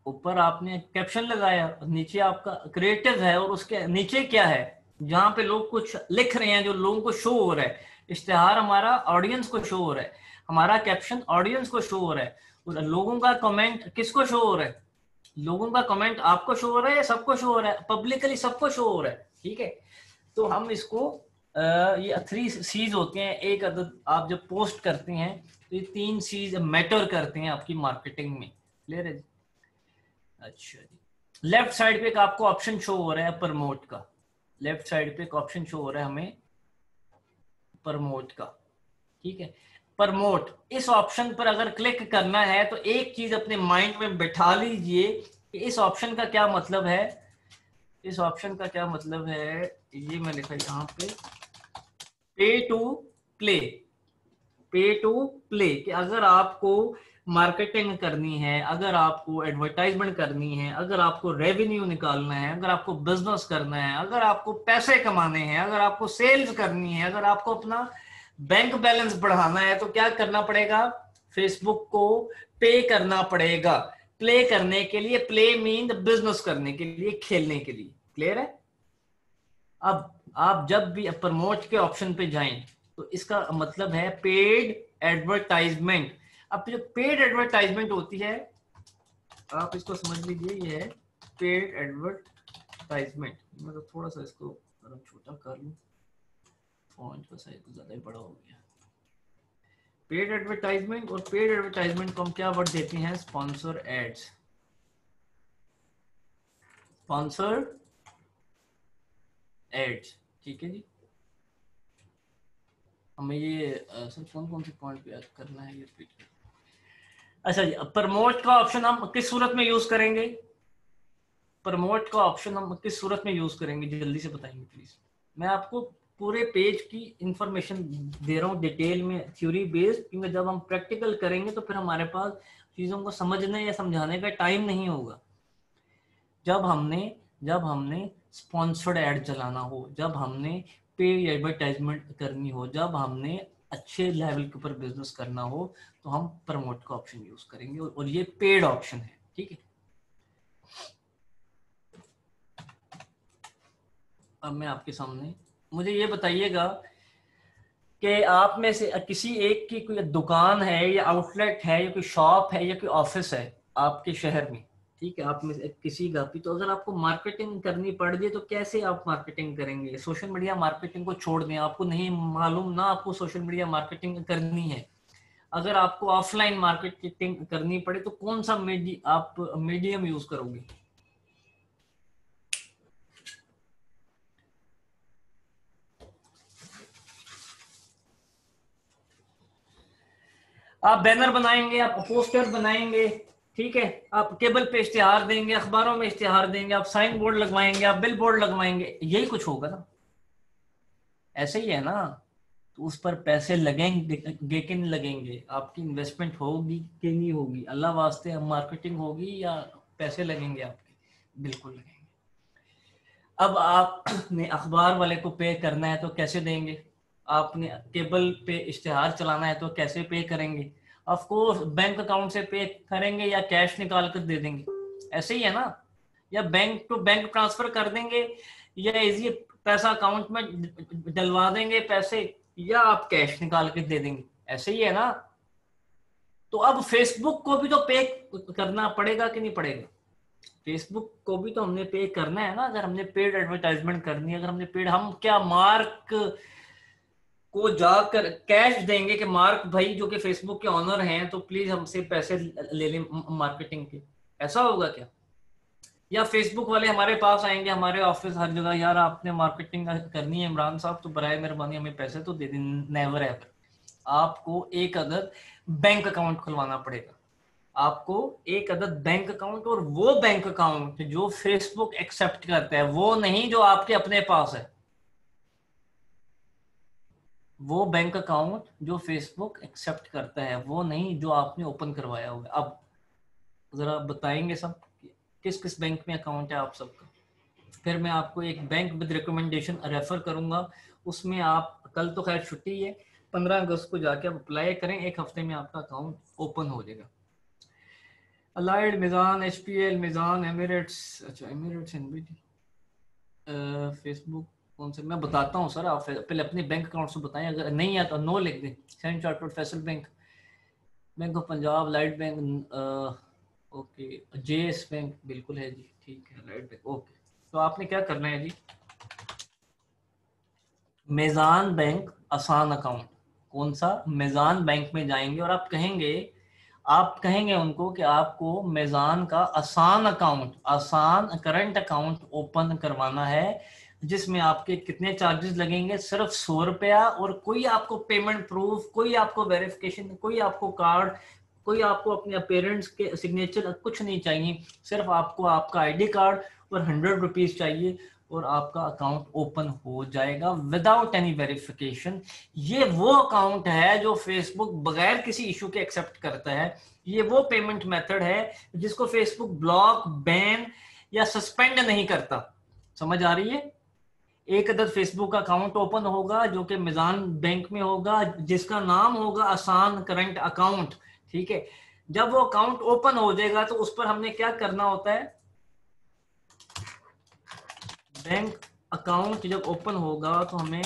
ऊपर आपने कैप्शन लगाया, नीचे आपका क्रिएटिव है, और उसके नीचे क्या है? जहां पे लोग कुछ लिख रहे हैं, जो लोगों को शो हो रहा है। इश्तिहार हमारा ऑडियंस को शो हो रहा है, हमारा कैप्शन ऑडियंस को शो हो रहा है, और लोगों का कमेंट किसको शो हो रहा है? लोगों का कमेंट आपको शो हो रहा है या सबको शो हो रहा है? पब्लिकली सबको शो हो रहा है। ठीक है? तो हम इसको ये 3Cs होते हैं। एक अदद आप जब पोस्ट करते हैं तो ये 3Cs मैटर करते हैं आपकी मार्केटिंग में। क्लियर है? अच्छा जी, लेफ्ट साइड पे एक आपको ऑप्शन शो हो रहा है प्रमोट का। लेफ्ट साइड पे एक ऑप्शन शो हो रहा है हमें प्रमोट का। ठीक है? प्रमोट, इस ऑप्शन पर अगर क्लिक करना है तो एक चीज अपने माइंड में बिठा लीजिए कि इस ऑप्शन का क्या मतलब है। इस ऑप्शन का क्या मतलब है? ये मैं लिखा यहाँ पे, पे टू प्ले। पे टू प्ले, कि अगर आपको मार्केटिंग करनी है, अगर आपको एडवर्टाइजमेंट करनी है, अगर आपको रेवेन्यू निकालना है, अगर आपको बिजनेस करना है, अगर आपको पैसे कमाने हैं, अगर आपको सेल्स करनी है, अगर आपको अपना बैंक बैलेंस बढ़ाना है, तो क्या करना पड़ेगा? फेसबुक को पे करना पड़ेगा। प्ले करने के लिए, प्ले मीन बिजनेस करने के लिए, खेलने के लिए। क्लियर है? अब आप जब भी प्रमोट के ऑप्शन पे जाएं तो इसका मतलब है पेड एडवर्टाइजमेंट। अब जो पेड एडवर्टाइजमेंट होती है, आप इसको समझ लीजिए, ये है पेड एडवर्टाइजमेंट। मैं तो थोड़ा सा इसको छोटा कर लूं, फॉन्ट का साइज तो ज्यादा ही बड़ा हो गया। पेड एडवर्टाइजमेंट, और पेड एडवर्टाइजमेंट को हम क्या वर्ड देते हैं? Sponsor ads. Sponsor ads. ठीक है जी? हमें ये सर कौन कौन से पॉइंट पे याद करना है, ये रिपीट कर। अच्छा जी, प्रमोट का ऑप्शन हम किस सूरत में यूज करेंगे? प्रमोट का ऑप्शन हम किस सूरत में यूज करेंगे, जल्दी से बताएंगे प्लीज। मैं आपको पूरे पेज की इंफॉर्मेशन दे रहा हूँ डिटेल में, थ्योरी बेस्ड, क्योंकि जब हम प्रैक्टिकल करेंगे तो फिर हमारे पास चीजों को समझने या समझाने का टाइम नहीं होगा। जब हमने स्पॉन्सर्ड ऐड चलाना हो, जब हमने पे एडवर्टाइजमेंट करनी हो, जब हमने अच्छे लेवल के ऊपर बिजनेस करना हो, तो हम प्रमोट का ऑप्शन यूज करेंगे, और ये पेड ऑप्शन है। ठीक है? अब मैं आपके सामने, मुझे ये बताइएगा कि आप में से किसी एक की कोई दुकान है या आउटलेट है या कोई शॉप है या कोई ऑफिस है आपके शहर में, ठीक है, आप में से किसी का भी, तो अगर आपको मार्केटिंग करनी पड़ जाए तो कैसे आप मार्केटिंग करेंगे? सोशल मीडिया मार्केटिंग को छोड़ दें, आपको नहीं मालूम ना आपको सोशल मीडिया मार्केटिंग करनी है, अगर आपको ऑफलाइन मार्केटिंग करनी पड़े तो कौन सा आप मीडियम यूज करोगे? आप बैनर बनाएंगे, आप पोस्टर बनाएंगे, ठीक है, आप केबल पे इश्तिहार देंगे, अखबारों में इश्तिहार देंगे, आप साइन बोर्ड लगवाएंगे, आप बिल बोर्ड लगवाएंगे, यही कुछ होगा ना, ऐसे ही है ना। तो उस पर पैसे लगेंगे कि नहीं लगेंगे, आपकी इन्वेस्टमेंट होगी कि नहीं होगी, अल्लाह वास्ते मार्केटिंग होगी या पैसे लगेंगे आपके? बिल्कुल लगेंगे। अब आपने अखबार वाले को पे करना है तो कैसे देंगे? आपने केबल पे इश्तिहार चलाना है तो कैसे पे करेंगे? ऑफ कोर्स बैंक अकाउंट से पे करेंगे या कैश निकाल कर दे देंगे, ऐसे ही है ना, या बैंक टू बैंक ट्रांसफर कर देंगे, या इजी पैसा अकाउंट में डलवा देंगे पैसे, या आप कैश निकाल के दे देंगे, ऐसे ही है ना। तो अब फेसबुक को भी तो पे करना पड़ेगा कि नहीं पड़ेगा? फेसबुक को भी तो हमने पे करना है ना, अगर हमने पेड एडवर्टाइजमेंट करनी है, अगर हमने पेड, हम क्या मार्क को जाकर कैश देंगे कि मार्क भाई जो कि फेसबुक के ऑनर हैं तो प्लीज हमसे पैसे ले लें मार्केटिंग के, ऐसा होगा क्या? या फेसबुक वाले हमारे पास आएंगे, हमारे ऑफिस हर जगह, यार आपने मार्केटिंग करनी है इमरान साहब तो बराए मेहरबानी हमें पैसे तो दे दें? Never ever. आपको एक अदद बैंक अकाउंट खुलवाना पड़ेगा, आपको एक अदद बैंक अकाउंट, और वो बैंक अकाउंट जो फेसबुक एक्सेप्ट करता है, वो नहीं जो आपके अपने पास है, वो बैंक अकाउंट जो फेसबुक एक्सेप्ट करता है, वो नहीं जो आपने ओपन करवाया हुआ है। अब जरा बताएंगे सब किस किस बैंक में अकाउंट है आप सबका, फिर मैं आपको एक बैंक विद रिकमेंडेशन रेफर करूंगा, उसमें आप, कल तो खैर छुट्टी है, 15 अगस्त को जाके आप अप्लाई करें, एक हफ्ते में आपका अकाउंट ओपन हो जाएगा। अलाइड, मिजान, एचपीएल, मिजान, एमिरेट्स, अच्छा एमिरेट्स, एनबीटी, फेसबुक कौन से, मैं बताता हूँ सर, आप पहले अपने बैंक अकाउंट से बताएं, अगर नहीं आता नो लिख दें। Standard chartered, Faisal bank, bank of Punjab, light bank, okay, JS bank बिल्कुल है जी, ठीक है, लाइट बैंक, ओके। तो आपने क्या करना है जी, मेजान बैंक आसान अकाउंट, कौन सा, मेजान बैंक में जाएंगे और आप कहेंगे उनको कि आपको मेजान का आसान अकाउंट, आसान करंट अकाउंट ओपन करवाना है, जिसमें आपके कितने चार्जेस लगेंगे, सिर्फ 100 रुपया, और कोई आपको पेमेंट प्रूफ, कोई आपको वेरिफिकेशन, कोई आपको कार्ड, कोई आपको अपने पेरेंट्स के सिग्नेचर कुछ नहीं चाहिए, सिर्फ आपको आपका आईडी कार्ड और 100 रुपीज चाहिए, और आपका अकाउंट ओपन हो जाएगा विदाउट एनी वेरिफिकेशन। ये वो अकाउंट है जो फेसबुक बगैर किसी इशू के एक्सेप्ट करता है, ये वो पेमेंट मेथड है जिसको फेसबुक ब्लॉक, बैन या सस्पेंड नहीं करता। समझ आ रही है? एक अदद फेसबुक का अकाउंट ओपन होगा जो कि मिजान बैंक में होगा, जिसका नाम होगा आसान करंट अकाउंट, ठीक है। जब वो अकाउंट ओपन हो जाएगा तो उस पर हमने क्या करना होता है, बैंक अकाउंट जब ओपन होगा तो हमें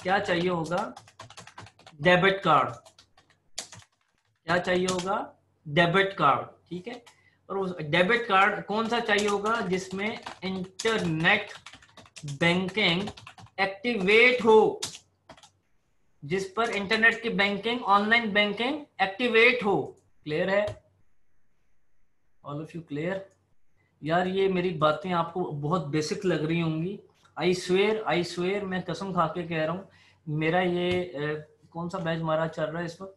क्या चाहिए होगा, डेबिट कार्ड, क्या चाहिए होगा, डेबिट कार्ड, ठीक है। और उस डेबिट कार्ड कौन सा चाहिए होगा, जिसमें इंटरनेट बैंकिंग एक्टिवेट हो, जिस पर इंटरनेट की बैंकिंग, ऑनलाइन बैंकिंग एक्टिवेट हो। क्लियर है? All of you clear? यार ये मेरी बातें आपको बहुत बेसिक लग रही होंगी, आई स्वेयर मैं कसम खा के कह रहा हूँ, मेरा ये कौन सा बैच हमारा चल रहा है इस वक्त,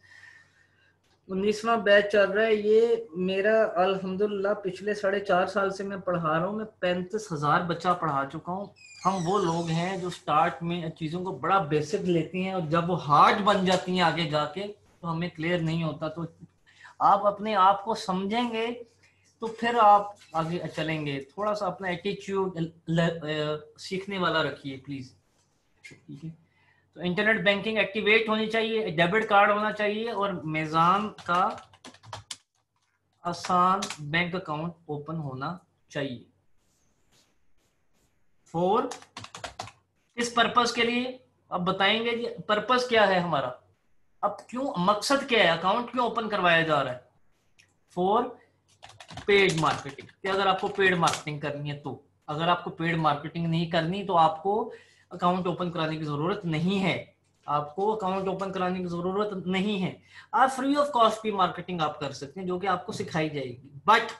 19वां बैच चल रहा है ये मेरा, अल्हम्दुलिल्लाह पिछले 4.5 साल से मैं पढ़ा रहा हूँ, मैं 35,000 बच्चा पढ़ा चुका हूँ। हम वो लोग हैं जो स्टार्ट में चीज़ों को बड़ा बेसिक लेती हैं और जब वो हार्ड बन जाती हैं आगे जाके तो हमें क्लियर नहीं होता। तो आप अपने आप को समझेंगे तो फिर आप आगे चलेंगे। थोड़ा सा अपना एटीट्यूड सीखने वाला रखिए प्लीज, ठीक है। तो इंटरनेट बैंकिंग एक्टिवेट होनी चाहिए, डेबिट कार्ड होना चाहिए और मेजान का आसान बैंक अकाउंट ओपन होना चाहिए। फॉर किस पर्पस के लिए? अब बताएंगे जी पर्पस क्या है हमारा, अब क्यों, मकसद क्या है, अकाउंट क्यों ओपन करवाया जा रहा है, फॉर पेड मार्केटिंग, कि अगर आपको पेड मार्केटिंग करनी है तो, अगर आपको पेड मार्केटिंग नहीं करनी तो आपको अकाउंट ओपन कराने की जरूरत नहीं है, आपको अकाउंट ओपन कराने की जरूरत नहीं है। आप फ्री ऑफ कॉस्ट भी मार्केटिंग आप कर सकते हैं जो कि आपको सिखाई जाएगी, बट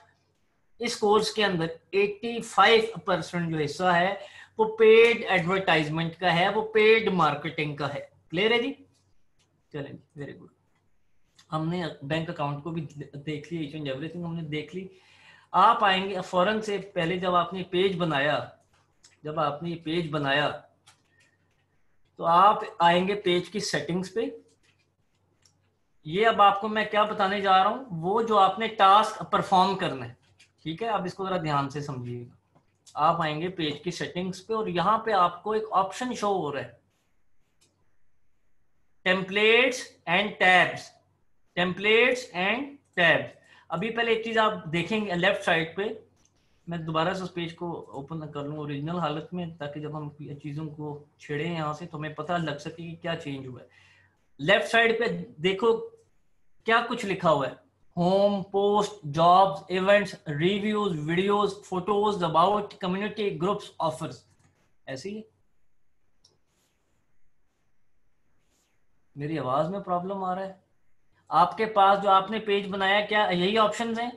इस कोर्स के अंदर 85% जो हिस्सा है वो पेड एडवर्टाइजमेंट का है, वो पेड मार्केटिंग का है। क्लियर है जी? चलें, वेरी गुड। हमने बैंक अकाउंट को भी देख लिया, ईच एंड एवरीथिंग हमने देख ली। आप आएंगे फौरन से पहले, जब आपने पेज बनाया, जब आपने ये पेज बनाया तो आप आएंगे पेज की सेटिंग्स पे। ये अब आपको मैं क्या बताने जा रहा हूं, वो जो आपने टास्क परफॉर्म करना है, ठीक है, अब इसको जरा ध्यान से समझिएगा। आप आएंगे पेज की सेटिंग्स पे और यहां पे आपको एक ऑप्शन शो हो रहा है, templates and tabs, templates and tabs. अभी पहले एक चीज आप देखेंगे लेफ्ट साइड पे, मैं दोबारा से उस पेज को ओपन कर लूँ ओरिजिनल हालत में, ताकि जब हम चीजों को छेड़े यहाँ से तो हमें पता लग सके कि क्या चेंज हुआ है। लेफ्ट साइड पे देखो क्या कुछ लिखा हुआ है, home, post, jobs, events, reviews, videos, photos, about, community, groups, offers. ऐसे ही मेरी आवाज में प्रॉब्लम आ रहा है? आपके पास जो आपने पेज बनाया क्या यही ऑप्शंस हैं?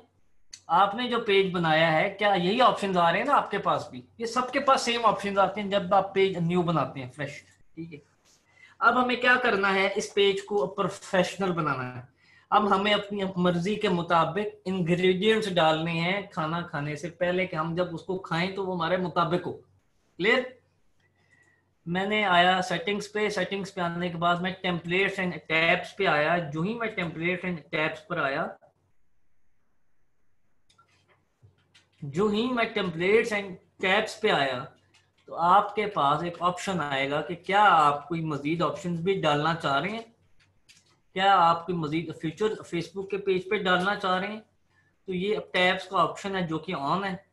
आपने जो पेज बनाया है क्या यही ऑप्शंस आ रहे हैं ना आपके पास भी? ये सबके पास सेम ऑप्शंस आते हैं जब आप पेज न्यू बनाते हैं, फ्रेश। ठीक है, अब हमें क्या करना है, इस पेज को प्रोफेशनल बनाना है। अब हमें अपनी मर्जी के मुताबिक इंग्रेडिएंट्स डालने हैं खाना खाने से पहले, कि हम जब उसको खाएं तो वो हमारे मुताबिक हो। क्लियर? मैंने आया सेटिंग्स पे, सेटिंग्स पे आने के बाद मैं टेम्पलेट्स एंड टैब्स पे आया। जो ही मैं टेम्पलेट्स एंड टैब्स पर आया, जो ही मैं टेम्पलेट्स एंड टैब्स पे आया तो आपके पास एक ऑप्शन आएगा कि क्या आप कोई मजीद ऑप्शंस भी डालना चाह रहे हैं, क्या आप कोई मजीद फीचर फेसबुक के पेज पे डालना चाह रहे हैं। तो ये टैब्स का ऑप्शन है जो कि ऑन है,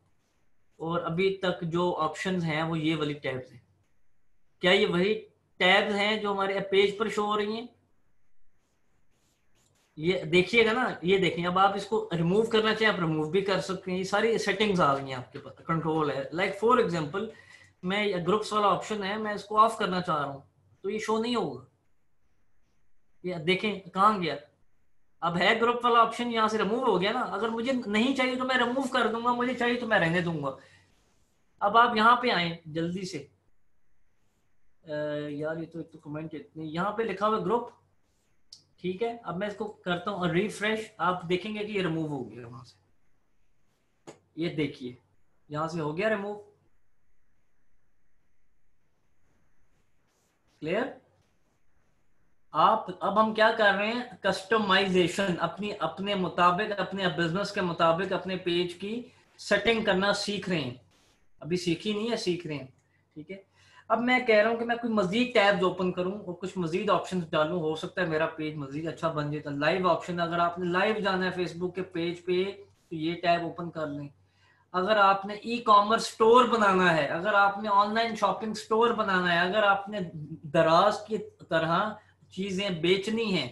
और अभी तक जो ऑप्शंस हैं वो ये वाली टैब्स हैं। क्या ये वही टैब्स हैं जो हमारे पेज पर शो हो रही हैं? ये देखिएगा ना, ये देखिए, अब आप इसको रिमूव करना चाहें आप रिमूव भी कर सकते हैं। ये सारी सेटिंग्स आ गई हैं आपके पास, कंट्रोल है। लाइक फॉर एग्जांपल, मैं ग्रुप्स वाला ऑप्शन है, मैं इसको ऑफ करना चाह रहा हूँ तो ये शो नहीं होगा। ये देखें कहाँ गया, अब है ग्रुप वाला ऑप्शन यहाँ से रिमूव हो गया ना। अगर मुझे नहीं चाहिए तो मैं रिमूव कर दूंगा, मुझे चाहिए तो मैं रहने दूंगा। अब आप यहाँ पे आए जल्दी से, यार ये तो एक तो कमेंट इतने, यहाँ पे लिखा हुआ ग्रुप, ठीक है। अब मैं इसको करता हूँ रिफ्रेश, आप देखेंगे कि ये रिमूव हो गया वहां से। ये देखिए यहां से हो गया रिमूव। क्लियर? आप अब हम क्या कर रहे हैं, कस्टमाइजेशन, अपनी अपने मुताबिक, अपने बिजनेस के मुताबिक अपने पेज की सेटिंग करना सीख रहे हैं। अभी सीखी नहीं है, सीख रहे हैं। ठीक है, अब मैं कह रहा हूं कि मैं कोई मजीद टैब्स ओपन करूं और कुछ मजीद ऑप्शंस डालूं, हो सकता है मेरा पेज मजीद अच्छा बन जाए। तो लाइव ऑप्शन, अगर आपने लाइव जाना है फेसबुक के पेज पे तो ये टैब ओपन कर लें। अगर आपने ई कॉमर्स स्टोर बनाना है, अगर आपने ऑनलाइन शॉपिंग स्टोर बनाना है, अगर आपने दराज की तरह चीजें बेचनी है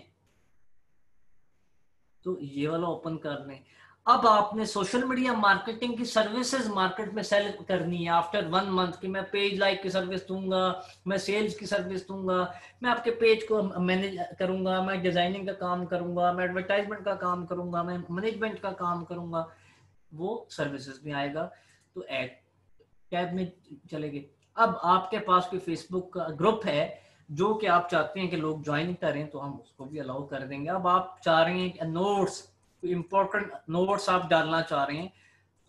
तो ये वाला ओपन कर लें। अब आपने सोशल मीडिया मार्केटिंग की सर्विसेज मार्केट में सेल करनी है आफ्टर 1 मंथ, कि मैं पेज लाइक की सर्विस दूंगा, मैं सेल्स की सर्विस दूंगा, मैं आपके पेज को मैनेज करूंगा, मैं डिजाइनिंग का काम करूंगा, मैं एडवर्टाइजमेंट का काम करूंगा, मैं मैनेजमेंट का काम करूंगा, वो सर्विसेज में आएगा। तो ऐड टैब में चलेंगे। अब आपके पास कोई फेसबुक का ग्रुप है जो कि आप चाहते हैं कि लोग ज्वाइन करें तो हम उसको भी अलाउ कर देंगे। अब आप चाह रहे हैं कि नोट्स, इंपॉर्टेंट नोट्स आप डालना चाह रहे हैं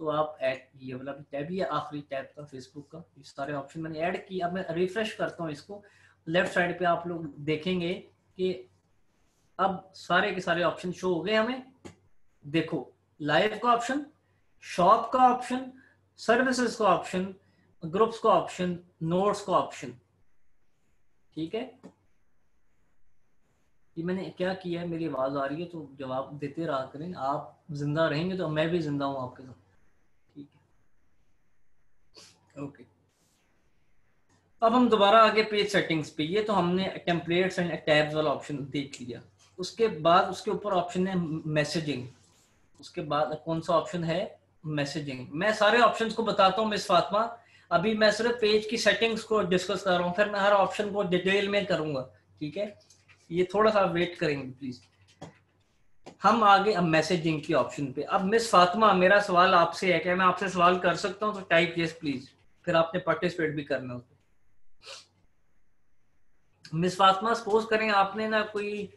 तो आप ऐड, ये वाला भी टैब ही है आखिरी टैब का फेसबुक का, ये सारे ऑप्शन मैंने ऐड किया। अब मैं रिफ्रेश करता हूँ इसको, लेफ्ट साइड पे आप लोग देखेंगे कि अब सारे के सारे ऑप्शन शो हो गए हमें। देखो, लाइव का ऑप्शन, शॉप का ऑप्शन, सर्विसेज का ऑप्शन, ग्रुप्स का ऑप्शन, नोट्स का ऑप्शन। ठीक है, ये मैंने क्या किया है, मेरी आवाज आ रही है तो जवाब देते रहा करें, आप जिंदा रहेंगे तो मैं भी जिंदा हूं आपके साथ। ठीक है, ओके। अब हम दोबारा आगे पेज सेटिंग्स पे, ये तो हमने टेम्पलेट्स एंड टैब्स वाला ऑप्शन देख लिया। उसके बाद उसके ऊपर ऑप्शन है मैसेजिंग। उसके बाद कौन सा ऑप्शन है? मैसेजिंग। मैं सारे ऑप्शंस को बताता हूँ मिस फातिमा, अभी मैं सिर्फ पेज की सेटिंग्स को डिस्कस कर रहा हूँ, फिर मैं हर ऑप्शन को डिटेल में करूंगा, ठीक है? ये थोड़ा सा वेट करेंगे प्लीज। हम आगे अब मैसेजिंग की ऑप्शन पे। अब मिस फातिमा मेरा सवाल आपसे है, क्या मैं आपसे सवाल कर सकता हूँ? तो टाइप यस प्लीज, फिर आपने पार्टिसिपेट भी करना होता। मिस फातिमा सपोज करें आपने ना कोई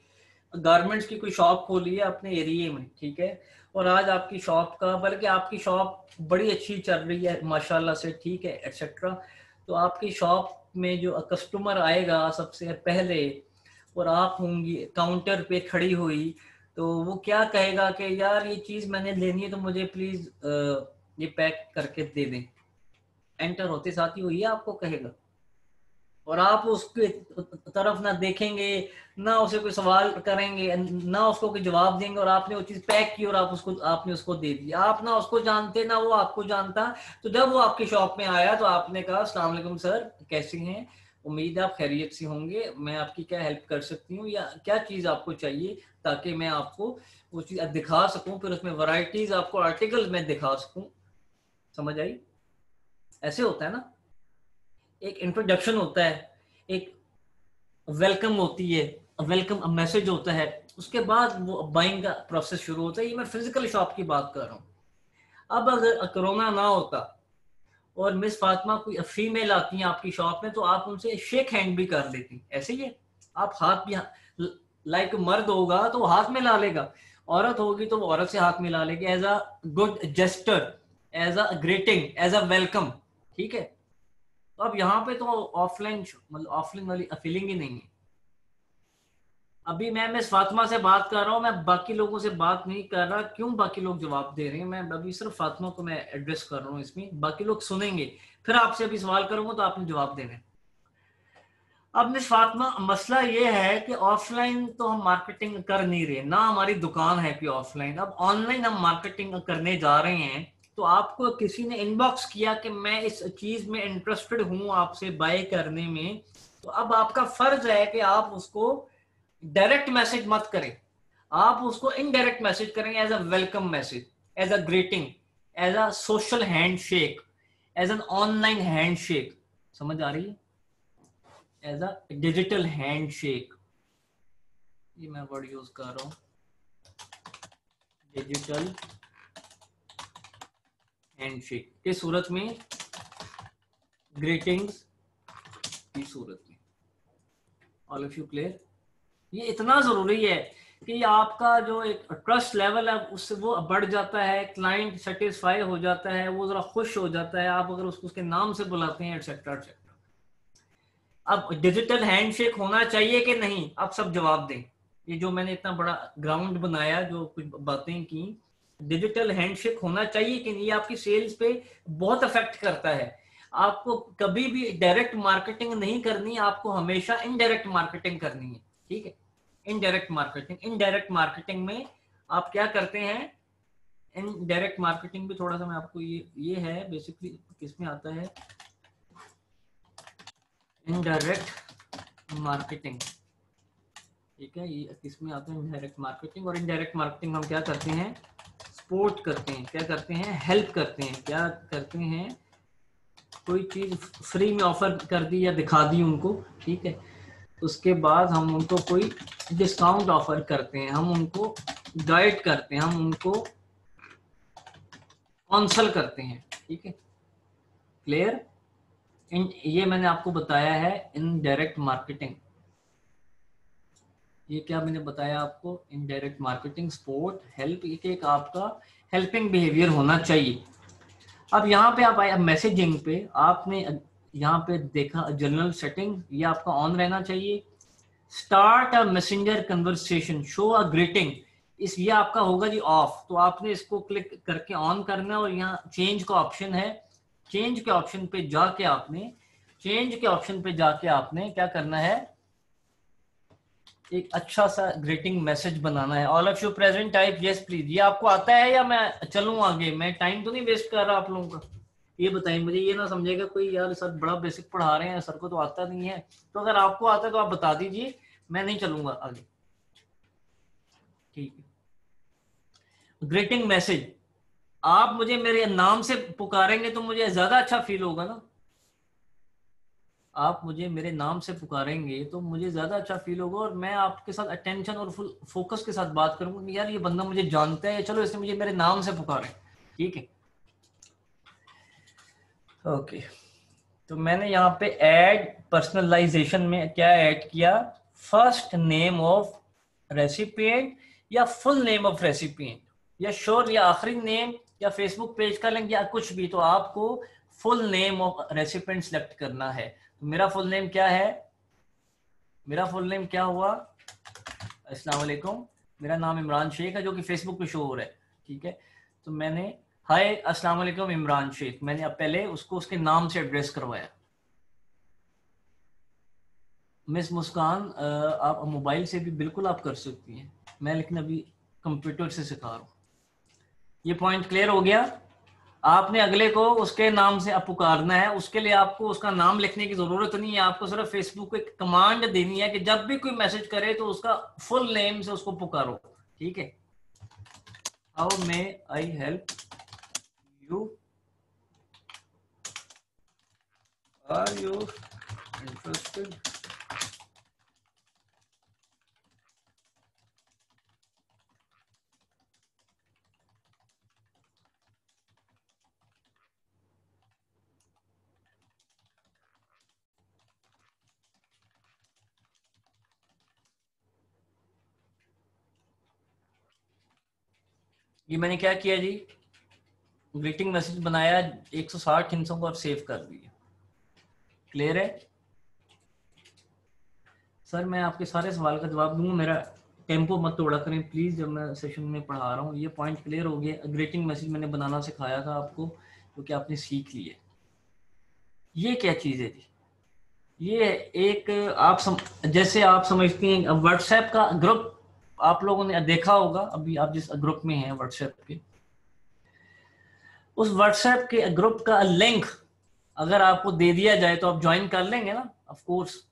गारमेंट्स की कोई शॉप खोली है अपने एरिया में, ठीक है, और आज आपकी शॉप का, बल्कि आपकी शॉप बड़ी अच्छी चल रही है माशाल्लाह से, ठीक है, एटसेट्रा। तो आपकी शॉप में जो कस्टमर आएगा सबसे पहले और आप होंगी काउंटर पे खड़ी हुई, तो वो क्या कहेगा कि यार ये चीज़ मैंने लेनी है तो मुझे प्लीज़ ये पैक करके दे दें। एंटर होते साथ ही वो ये आपको कहेगा, और आप उसके तरफ ना देखेंगे, ना उसे कोई सवाल करेंगे, ना उसको कोई जवाब देंगे, और आपने वो चीज पैक की और आपने उसको दे दी। आप ना उसको जानते ना वो आपको जानता। तो जब वो आपकी शॉप में आया तो आपने कहा अस्सलाम वालेकुम सर, कैसे हैं, उम्मीद है आप खैरियत से होंगे, मैं आपकी क्या हेल्प कर सकती हूँ, या क्या चीज आपको चाहिए, ताकि मैं आपको वो चीज दिखा सकूं, फिर उसमें वैरायटीज आपको आर्टिकल में दिखा सकूं। समझ आई? ऐसे होता है ना, एक इंट्रोडक्शन होता है, एक वेलकम होती है, वेलकम मैसेज होता है, उसके बाद वो बाइंग का प्रोसेस शुरू होता है। ये मैं फिजिकल शॉप की बात कर रहा हूँ। अब अगर कोरोना ना होता और मिस फातिमा कोई फीमेल आती है आपकी शॉप में, तो आप उनसे शेक हैंड भी कर लेती, ऐसे ही है। आप हाथ भी, लाइक मर्द होगा तो वो हाथ में ला लेगा, औरत होगी तो वो औरत से हाथ मिला लेगी, as a good gesture, as a greeting, as a welcome, ठीक है। तो अब यहाँ पे तो ऑफलाइन, मतलब ऑफलाइन वाली फीलिंग ही नहीं है। अभी मैं मिस फातिमा से बात कर रहा हूँ, मैं बाकी लोगों से बात नहीं कर रहा। क्यों बाकी लोग जवाब दे रहे हैं? मैं अभी सिर्फ फातिमा को मैं एड्रेस कर रहा हूँ इसमें, बाकी लोग सुनेंगे, फिर आपसे अभी सवाल करूंगा तो आपने जवाब देने। अब मिस फातिमा मसला ये है कि ऑफलाइन तो हम मार्केटिंग कर नहीं रहे, ना हमारी दुकान है कि ऑफलाइन। अब ऑनलाइन हम मार्केटिंग करने जा रहे हैं, तो आपको किसी ने इनबॉक्स किया कि मैं इस चीज में इंटरेस्टेड हूं आपसे बाय करने में, तो अब आपका फर्ज है कि आप उसको डायरेक्ट मैसेज मत करें, आप उसको इनडायरेक्ट मैसेज करेंगे, as a welcome message, as a greeting, as a social handshake, as an online handshake. समझ आ रही है? As a digital handshake, ये मैं वर्ड यूज कर रहा हूं, डिजिटल हैंड शेक की सूरत में, ग्रीटिंग्स की सूरत में। All of you clear? ये इतना जरूरी है कि आपका जो एक ट्रस्ट लेवल है उससे वो बढ़ जाता है, क्लाइंट सेटिस्फाई हो जाता है, वो जरा खुश हो जाता है आप अगर उसको उसके नाम से बुलाते हैं, एटसेट्रा एटसेट्रा। अब डिजिटल हैंडशेक होना चाहिए कि नहीं, आप सब जवाब दें। ये जो मैंने इतना बड़ा ग्राउंड बनाया, जो कुछ बातें की, डिजिटल हैंडशेक होना चाहिए कि नहीं, ये आपकी सेल्स पे बहुत अफेक्ट करता है। आपको कभी भी डायरेक्ट मार्केटिंग नहीं करनी, आपको हमेशा इनडायरेक्ट मार्केटिंग करनी है, ठीक है। इनडायरेक्ट मार्केटिंग में आप क्या करते हैं? इनडायरेक्ट मार्केटिंग भी थोड़ा सा मैं आपको ये है बेसिकली किस में आता है, इनडायरेक्ट मार्केटिंग, ठीक है। ये किस में आता है? Indirect marketing. और इनडायरेक्ट मार्केटिंग हम क्या करते हैं? सपोर्ट करते हैं, क्या करते हैं? हेल्प करते हैं, क्या करते हैं? कोई चीज फ्री में ऑफर कर दी या दिखा दी उनको, ठीक है, उसके बाद हम उनको कोई डिस्काउंट ऑफर करते हैं, हम उनको गाइड करते हैं, हम उनको काउंसल करते हैं, ठीक है। क्लियर? ये मैंने आपको बताया है इनडायरेक्ट मार्केटिंग। ये क्या मैंने बताया आपको? इनडायरेक्ट मार्केटिंग, सपोर्ट, हेल्प, एक आपका हेल्पिंग बिहेवियर होना चाहिए। अब यहाँ पे आप आए, अब मैसेजिंग पे आपने यहाँ पे देखा जनरल सेटिंग, ये आपका ऑन रहना चाहिए। Start a messenger conversation, show a greeting, इस ये आपका होगा जी ऑफ, तो आपने इसको क्लिक करके ऑन करना, और यहाँ चेंज का ऑप्शन है, चेंज के ऑप्शन पे जाके आपने, चेंज के ऑप्शन पे जाके आपने क्या करना है? एक अच्छा सा ग्रीटिंग मैसेज बनाना है। All of you present type yes please. ये आपको आता है या मैं चलूं आगे? मैं टाइम तो नहीं वेस्ट कर रहा आप लोगों का? ये बताइए मुझे, ये ना समझेगा कोई यार सर बड़ा बेसिक पढ़ा रहे हैं, सर को तो आता नहीं है। तो अगर आपको आता है तो आप बता दीजिए, मैं नहीं चलूंगा आगे। ठीक है। ग्रीटिंग मैसेज, आप मुझे मेरे नाम से पुकारेंगे तो मुझे ज्यादा अच्छा फील होगा ना। आप मुझे मेरे नाम से पुकारेंगे तो मुझे ज्यादा अच्छा फील होगा, और मैं आपके साथ अटेंशन और फुल फोकस के साथ बात करूंगा कि यार ये बंदा मुझे जानता है, चलो इसने मुझे मेरे नाम से पुकारे। ठीक है। ओके। तो मैंने यहाँ पे ऐड पर्सनलाइजेशन में क्या ऐड किया, फर्स्ट नेम ऑफ रेसिपिएंट या फुल नेम ऑफ रेसिपिएंट, या श्योर या आखिरी नेम या फेसबुक पेज का लिंक या कुछ भी, तो आपको full name of recipient select करना है। तो मेरा फुल नेम क्या है, मेरा फुल नेम क्या हुआ, अस्सलाम वालेकुम, मेरा नाम इमरान शेख है जो कि फेसबुक पे शो हो रहा है। ठीक है। तो मैंने हाय अस्सलाम वालेकुम इमरान शेख, मैंने अब पहले उसको उसके नाम से एड्रेस करवाया। मिस मुस्कान आप मोबाइल से भी बिल्कुल आप कर सकती हैं, मैं लेकिन अभी कंप्यूटर से सिखा रहा हूँ। ये पॉइंट क्लियर हो गया। आपने अगले को उसके नाम से पुकारना है, उसके लिए आपको उसका नाम लिखने की जरूरत नहीं है, आपको सिर्फ फेसबुक को एक कमांड देनी है कि जब भी कोई मैसेज करे तो उसका फुल नेम से उसको पुकारो। ठीक है। How may I help you, are you interested, ये मैंने क्या किया जी, ग्रीटिंग मैसेज बनाया, 160 हिंसों को और सेव कर दिया। क्लियर है सर, मैं आपके सारे सवाल का जवाब दूंगा, मेरा टेम्पो मत तोड़ा करें प्लीज जब मैं सेशन में पढ़ा रहा हूँ। ये पॉइंट क्लियर हो गया, ग्रीटिंग मैसेज मैंने बनाना सिखाया था आपको, क्योंकि आपने सीख लिया। ये क्या चीज है जी, ये एक जैसे आप समझती हैं व्हाट्सएप का ग्रुप, आप लोगों ने देखा होगा, अभी आप जिस ग्रुप में हैं व्हाट्सएप के, उस व्हाट्सएप के ग्रुप का लिंक अगर आपको दे दिया जाए तो आप ज्वाइन कर लेंगे ना, ऑफ कोर्स।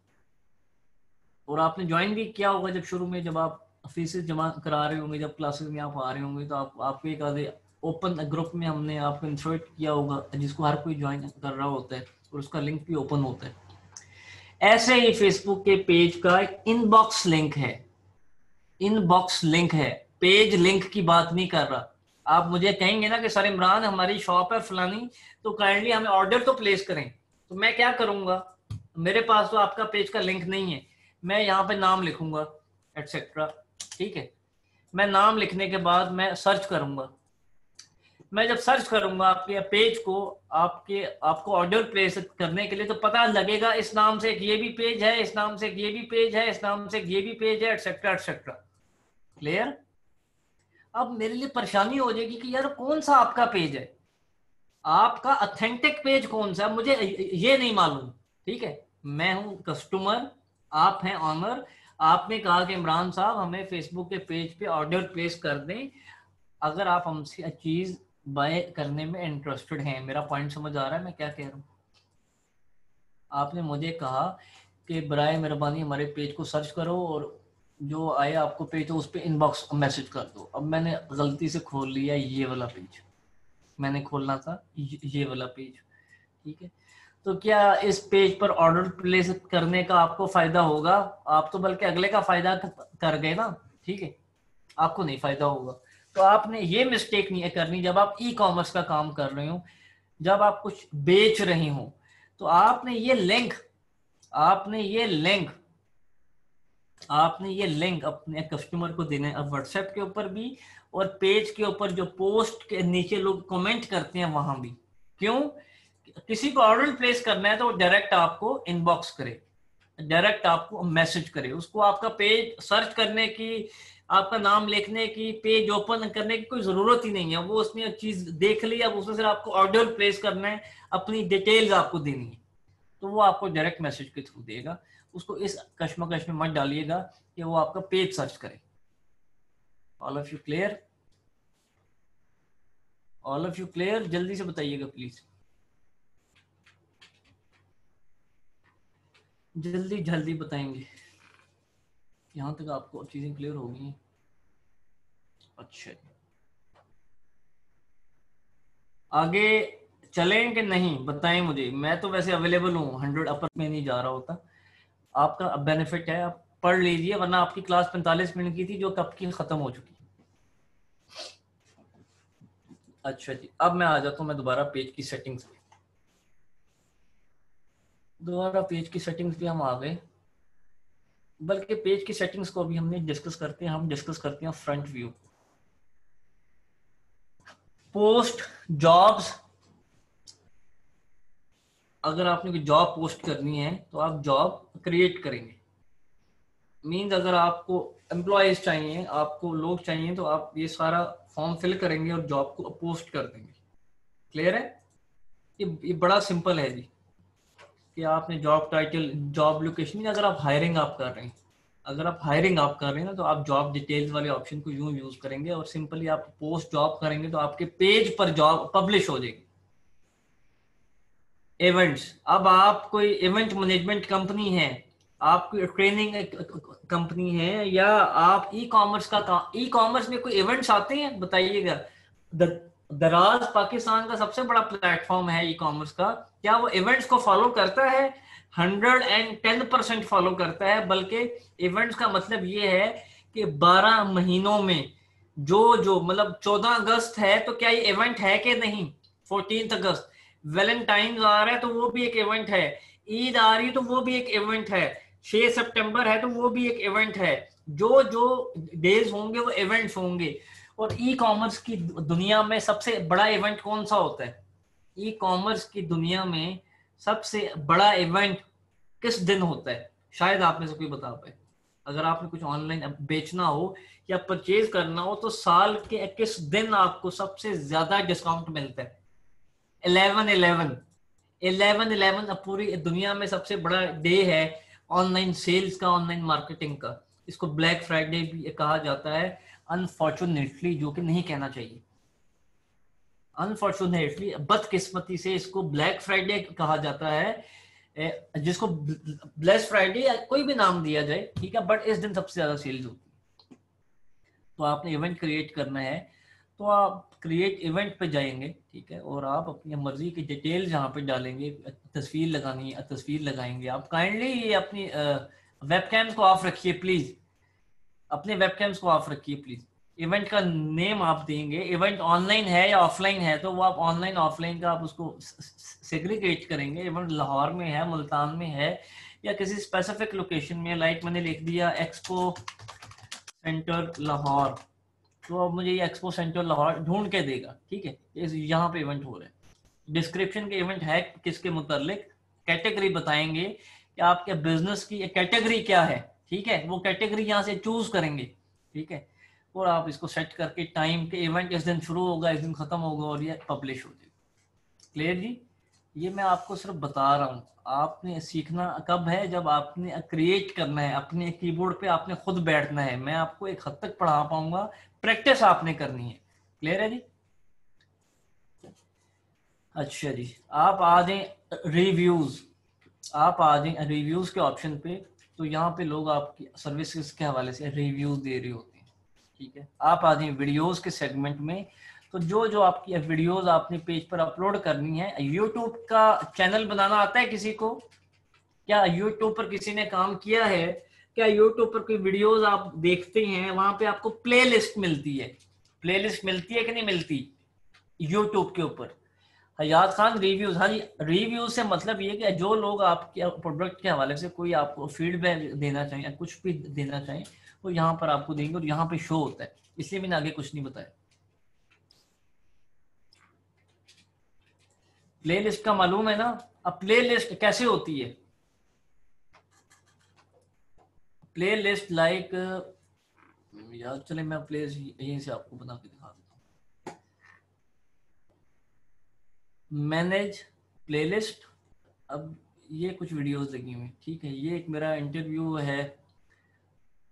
और आपने ज्वाइन भी किया होगा जब शुरू में, जब आप फीसेस जमा करा रहे होंगे, जब क्लासेस में आप आ रहे होंगे, तो आपको एक आधे ओपन ग्रुप में हमने आपको इंट्रोट किया होगा जिसको हर कोई ज्वाइन कर रहा होता है, और उसका लिंक भी ओपन होता है। ऐसे ही फेसबुक के पेज का एक इनबॉक्स लिंक है, इनबॉक्स लिंक है, पेज लिंक की बात नहीं कर रहा। आप मुझे कहेंगे ना कि सर इमरान हमारी शॉप है फलानी, तो काइंडली हमें ऑर्डर तो प्लेस करें, तो मैं क्या करूंगा, मेरे पास तो आपका पेज का लिंक नहीं है, मैं यहाँ पे नाम लिखूंगा एटसेट्रा। ठीक है। मैं नाम लिखने के बाद मैं सर्च करूंगा, मैं जब सर्च करूंगा आपके पेज को, आपको ऑर्डर प्लेस करने के लिए, तो पता लगेगा इस नाम से एक ये भी पेज है, इस नाम से एक ये भी पेज है, इस नाम से एक ये भी पेज है, एटसेट्रा एटसेट्रा। क्लियर। अब मेरे लिए परेशानी हो जाएगी कि यार कौन सा आपका पेज है, आपका ऑथेंटिक पेज कौन सा, मुझे ये नहीं मालूम। ठीक है। मैं हूं कस्टमर, आप हैं ऑनर, आपने कहा कि इमरान साहब हमें फेसबुक के पेज पे ऑर्डर प्लेस कर दें, अगर आप हमसे चीज बाय करने में इंटरेस्टेड हैं। मेरा पॉइंट समझ आ रहा है मैं क्या कह रहा हूँ। आपने मुझे कहा कि बराए मेहरबानी हमारे पेज को सर्च करो, और जो आए आपको पेज उस पर इनबॉक्स मैसेज कर दो। अब मैंने गलती से खोल लिया ये वाला पेज, मैंने खोलना था ये वाला पेज। ठीक है। तो क्या इस पेज पर ऑर्डर प्लेस करने का आपको फायदा होगा, आप तो बल्कि अगले का फायदा कर गए ना। ठीक है। आपको नहीं फायदा होगा। तो आपने ये मिस्टेक नहीं करनी जब आप ई कॉमर्स का काम कर रहे हो, जब आप कुछ बेच रहे हो, तो आपने ये लिंक आपने ये लिंक अपने कस्टमर को देना है। अब व्हाट्सएप के ऊपर भी और पेज के ऊपर जो पोस्ट के नीचे लोग कमेंट करते हैं वहां भी। क्यों, किसी को ऑर्डर प्लेस करना है तो डायरेक्ट आपको इनबॉक्स करे, डायरेक्ट आपको मैसेज करे, उसको आपका पेज सर्च करने की, आपका नाम लिखने की, पेज ओपन करने की कोई जरूरत ही नहीं है। वो उसने चीज देख ली, अब उसमें सिर्फ आपको ऑर्डर प्लेस करना है, अपनी डिटेल्स आपको देनी है, तो वो आपको डायरेक्ट मैसेज के थ्रू देगा। उसको इस कश्मकश में मत डालिएगा कि वो आपका पेज सर्च करे। All of you clear, all of you clear, जल्दी से बताइएगा प्लीज। जल्दी जल्दी बताएंगे। यहाँ तक आपको चीजें क्लियर हो गई हैं? अच्छा, आगे चलें कि नहीं बताएं मुझे। मैं तो वैसे अवेलेबल हूँ, 100 अपर में नहीं जा रहा होता। आपका बेनिफिट है, आप पढ़ लीजिए, वरना आपकी क्लास 45 मिनट की थी जो कब की खत्म हो चुकी। अच्छा जी, अब मैं आ जाता हूँ मैं दोबारा पेज की सेटिंग्स पे। दोबारा पेज की सेटिंग्स पे हम आ गए, बल्कि पेज की सेटिंग्स को अभी हमने डिस्कस करते हैं। हम डिस्कस करते हैं फ्रंट व्यू। पोस्ट जॉब्स, अगर आपने कोई जॉब पोस्ट करनी है तो आप जॉब क्रिएट करेंगे। मीन्स अगर आपको एम्प्लॉयज चाहिए, आपको लोग चाहिए, तो आप ये सारा फॉर्म फिल करेंगे और जॉब को पोस्ट कर देंगे। क्लियर है? ये बड़ा सिंपल है जी, कि आपने जॉब टाइटल, जॉब लोकेशन, अगर आप हायरिंग आप कर रहे हैं, अगर आप हायरिंग आप कर रहे हैं ना, तो आप जॉब डिटेल्स वाले ऑप्शन को यूं यूज करेंगे और सिंपली आप पोस्ट जॉब करेंगे तो आपके पेज पर जॉब पब्लिश हो जाएगी। इवेंट्स, अब आप कोई इवेंट मैनेजमेंट कंपनी है, आपकी ट्रेनिंग कंपनी है, या आप ई कॉमर्स का ई कॉमर्स में कोई इवेंट्स आते हैं बताइएगा। दराज पाकिस्तान का सबसे बड़ा प्लेटफॉर्म है ई कॉमर्स का, क्या वो इवेंट्स को फॉलो करता है? 110% फॉलो करता है। बल्कि इवेंट्स का मतलब ये है कि 12 महीनों में जो जो मतलब 14 अगस्त है तो क्या ये इवेंट है कि नहीं? 14 अगस्त, वैलेंटाइन आ रहा है तो वो भी एक इवेंट है, ईद आ रही है तो वो भी एक इवेंट है, 6 सितंबर है तो वो भी एक इवेंट है। जो जो डेज होंगे वो इवेंट्स होंगे। और ई कॉमर्स की दुनिया में सबसे बड़ा इवेंट कौन सा होता है? ई कॉमर्स की दुनिया में सबसे बड़ा इवेंट किस दिन होता है? शायद आप में से कोई बता पाए। अगर आपने कुछ ऑनलाइन बेचना हो या परचेज करना हो तो साल के किस दिन आपको सबसे ज्यादा डिस्काउंट मिलता है? 11/11। 11/11 अब पूरी दुनिया में सबसे बड़ा डे है ऑनलाइन सेल्स का, ऑनलाइन मार्केटिंग का। इसको ब्लैक फ्राइडे भी कहा जाता है, अनफॉर्चुनेटली, जो कि नहीं कहना चाहिए। अनफॉर्चुनेटली, बदकिस्मती से इसको ब्लैक फ्राइडे कहा जाता है, जिसको ब्लेस फ्राइडे या कोई भी नाम दिया जाए, ठीक है, बट इस दिन सबसे ज्यादा सेल्स होती है। तो आपने इवेंट क्रिएट करना है तो आप क्रिएट इवेंट पे जाएंगे, ठीक है, और आप अपनी मर्जी की डिटेल जहाँ पे डालेंगे, तस्वीर लगानी है तस्वीर लगाएंगे। आप काइंडली ये अपनी वेबकैम्स को ऑफ रखिए प्लीज, अपने वेबकैम्स को ऑफ रखिए प्लीज। इवेंट का नेम आप देंगे, इवेंट ऑनलाइन है या ऑफलाइन है, तो वो आप ऑनलाइन ऑफलाइन का आप उसको सेग्रीगेट करेंगे। इवेंट लाहौर में है, मुल्तान में है, या किसी स्पेसिफिक लोकेशन में, लाइक मैंने लिख दिया एक्सपो सेंटर लाहौर, तो अब मुझे ये एक्सपो सेंटर लाहौर ढूंढ के देगा, ठीक है, यहाँ पे इवेंट हो रहा है। डिस्क्रिप्शन के इवेंट है किसके मुतालिक, कैटेगरी बताएंगे कि आपके बिजनेस की कैटेगरी क्या है, ठीक है, वो कैटेगरी यहाँ से चूज करेंगे, ठीक है, और आप इसको सेट करके टाइम के, इवेंट इस दिन शुरू होगा इस दिन खत्म होगा और ये पब्लिश हो जाएगा। क्लियर जी? ये मैं आपको सिर्फ बता रहा हूँ, आपने सीखना कब है, जब आपने क्रिएट करना है अपने कीबोर्ड पे, आपने खुद बैठना है। मैं आपको एक हद तक पढ़ा पाऊंगा, प्रैक्टिस आपने करनी है। क्लियर है जी? अच्छा जी, आप आ जाए रिव्यूज, आप आ जाए रिव्यूज के ऑप्शन पे। तो यहाँ पे लोग आपकी सर्विसेज के हवाले से रिव्यूज दे रहे होते हैं, ठीक है। आप आ जाए वीडियोस के सेगमेंट में, तो जो जो आपकी वीडियोस आपने पेज पर अपलोड करनी है, यूट्यूब का चैनल बनाना आता है किसी को? क्या यूट्यूब पर किसी ने काम किया है? क्या यूट्यूब पर कोई वीडियोस आप देखते हैं, वहां पे आपको प्लेलिस्ट मिलती है? प्लेलिस्ट मिलती है कि नहीं मिलती यूट्यूब के ऊपर? हयात खान रिव्यूज, हाँ जी, रिव्यूज से मतलब ये कि जो लोग आपके प्रोडक्ट के हवाले से कोई आपको फीडबैक देना चाहें या कुछ भी देना चाहें, वो यहाँ पर आपको देंगे और यहाँ पे शो होता है। इसलिए मैंने आगे कुछ नहीं बताया। प्ले लिस्ट का मालूम है ना? अब प्ले लिस्ट कैसे होती है? प्ले लिस्ट लाइक, यार चले मैं प्ले यहीं से आपको बना के दिखा देता हूँ। Manage playlist. अब ये कुछ वीडियोस लगी हुई, ठीक है, ये एक मेरा इंटरव्यू है।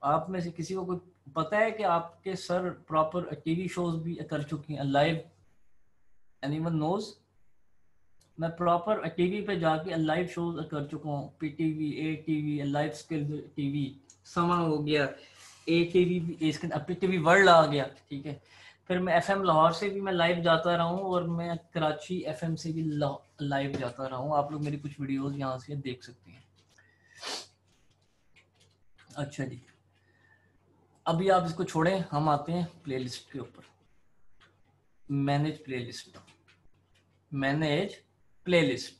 आप में से किसी को कोई पता है कि आपके सर प्रॉपर टीवी शोज भी कर चुकी हैं लाइव? Anyone knows? मैं प्रॉपर टीवी पे जाके लाइव शोज कर चुका हूँ, PTV, A TV, live skill TV, Samaa हो गया, ए टीवी, इसके अब टीवी वर्ल्ड आ गया, ठीक है। फिर मैं एफएम लाहौर से भी मैं लाइव जाता रहा हूँ, और मैं कराची एफएम से भी लाइव जाता रहा हूँ। आप लोग मेरी कुछ वीडियोस यहाँ से देख सकते हैं। अच्छा जी, अभी आप इसको छोड़ें, हम आते हैं प्लेलिस्ट के ऊपर। Manage playlist, manage playlist,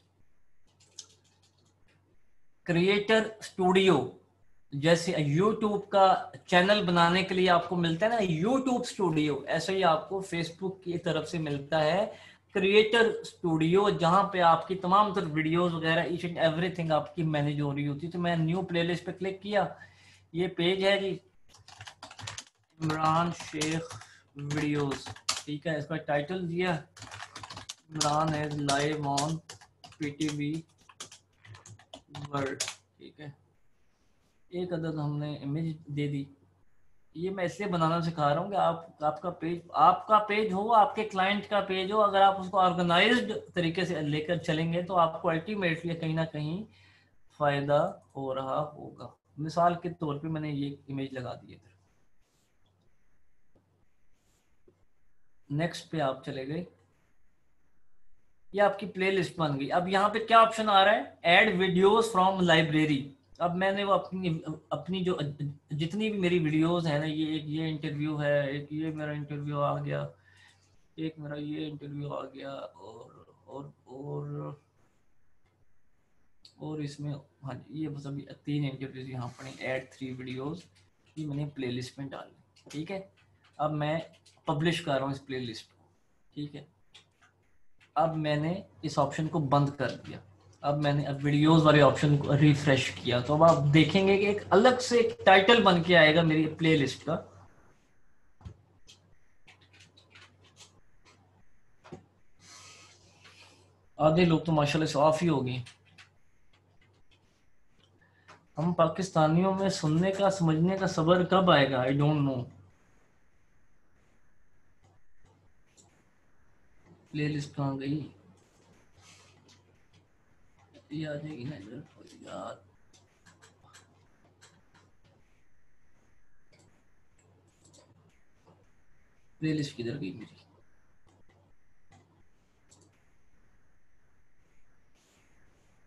creator studio. जैसे यूट्यूब का चैनल बनाने के लिए आपको मिलता है ना यूट्यूब स्टूडियो, ऐसे ही आपको फेसबुक की तरफ से मिलता है क्रिएटर स्टूडियो, जहां पे आपकी तमाम तर वीडियोस वगैरह ईच एंड एवरीथिंग आपकी मैनेज हो रही होती है। तो मैं न्यू प्लेलिस्ट पे क्लिक किया, ये पेज है जी, इमरान शेख वीडियोस, ठीक है। इसका टाइटल दिया Imran is live on PTV world, ठीक है। एक अदद हमने इमेज दे दी। ये मैं इसलिए बनाना सिखा रहा हूँ कि आपका पेज हो, आपके क्लाइंट का पेज हो, अगर आप उसको ऑर्गेनाइज्ड तरीके से लेकर चलेंगे तो आपको अल्टीमेटली कहीं ना कहीं फायदा हो रहा होगा। मिसाल के तौर पे मैंने ये इमेज लगा दी है। नेक्स्ट पे आप चले गए, ये आपकी प्लेलिस्ट बन गई। अब यहाँ पे क्या ऑप्शन आ रहा है, ऐड वीडियोस फ्रॉम लाइब्रेरी। अब मैंने वो अपनी अपनी जो जितनी भी मेरी वीडियोस हैं ना, ये इंटरव्यू है, एक ये मेरा इंटरव्यू आ गया, एक मेरा ये इंटरव्यू आ गया, और इसमें हाँ जी, ये बस अभी 3 इंटरव्यूज यहाँ पड़े, ऐड 3 वीडियोस, ये मैंने प्लेलिस्ट में डाल दी, ठीक है। अब मैं पब्लिश कर रहा हूँ इस प्लेलिस्ट को, ठीक है। अब मैंने इस ऑप्शन को बंद कर दिया, अब मैंने वीडियोस वाले ऑप्शन को रिफ्रेश किया, तो अब आप देखेंगे कि एक अलग से एक टाइटल बन के आएगा मेरी प्लेलिस्ट का। आधे लोग तो माशाल्लाह से ऑफ ही हो गए। हम पाकिस्तानियों में सुनने का समझने का सब्र कब आएगा, आई डोंट नो। प्लेलिस्ट कहाँ गई, ये आ जाएगी ना इधर यार। प्लेलिस्ट किधर गई मेरी,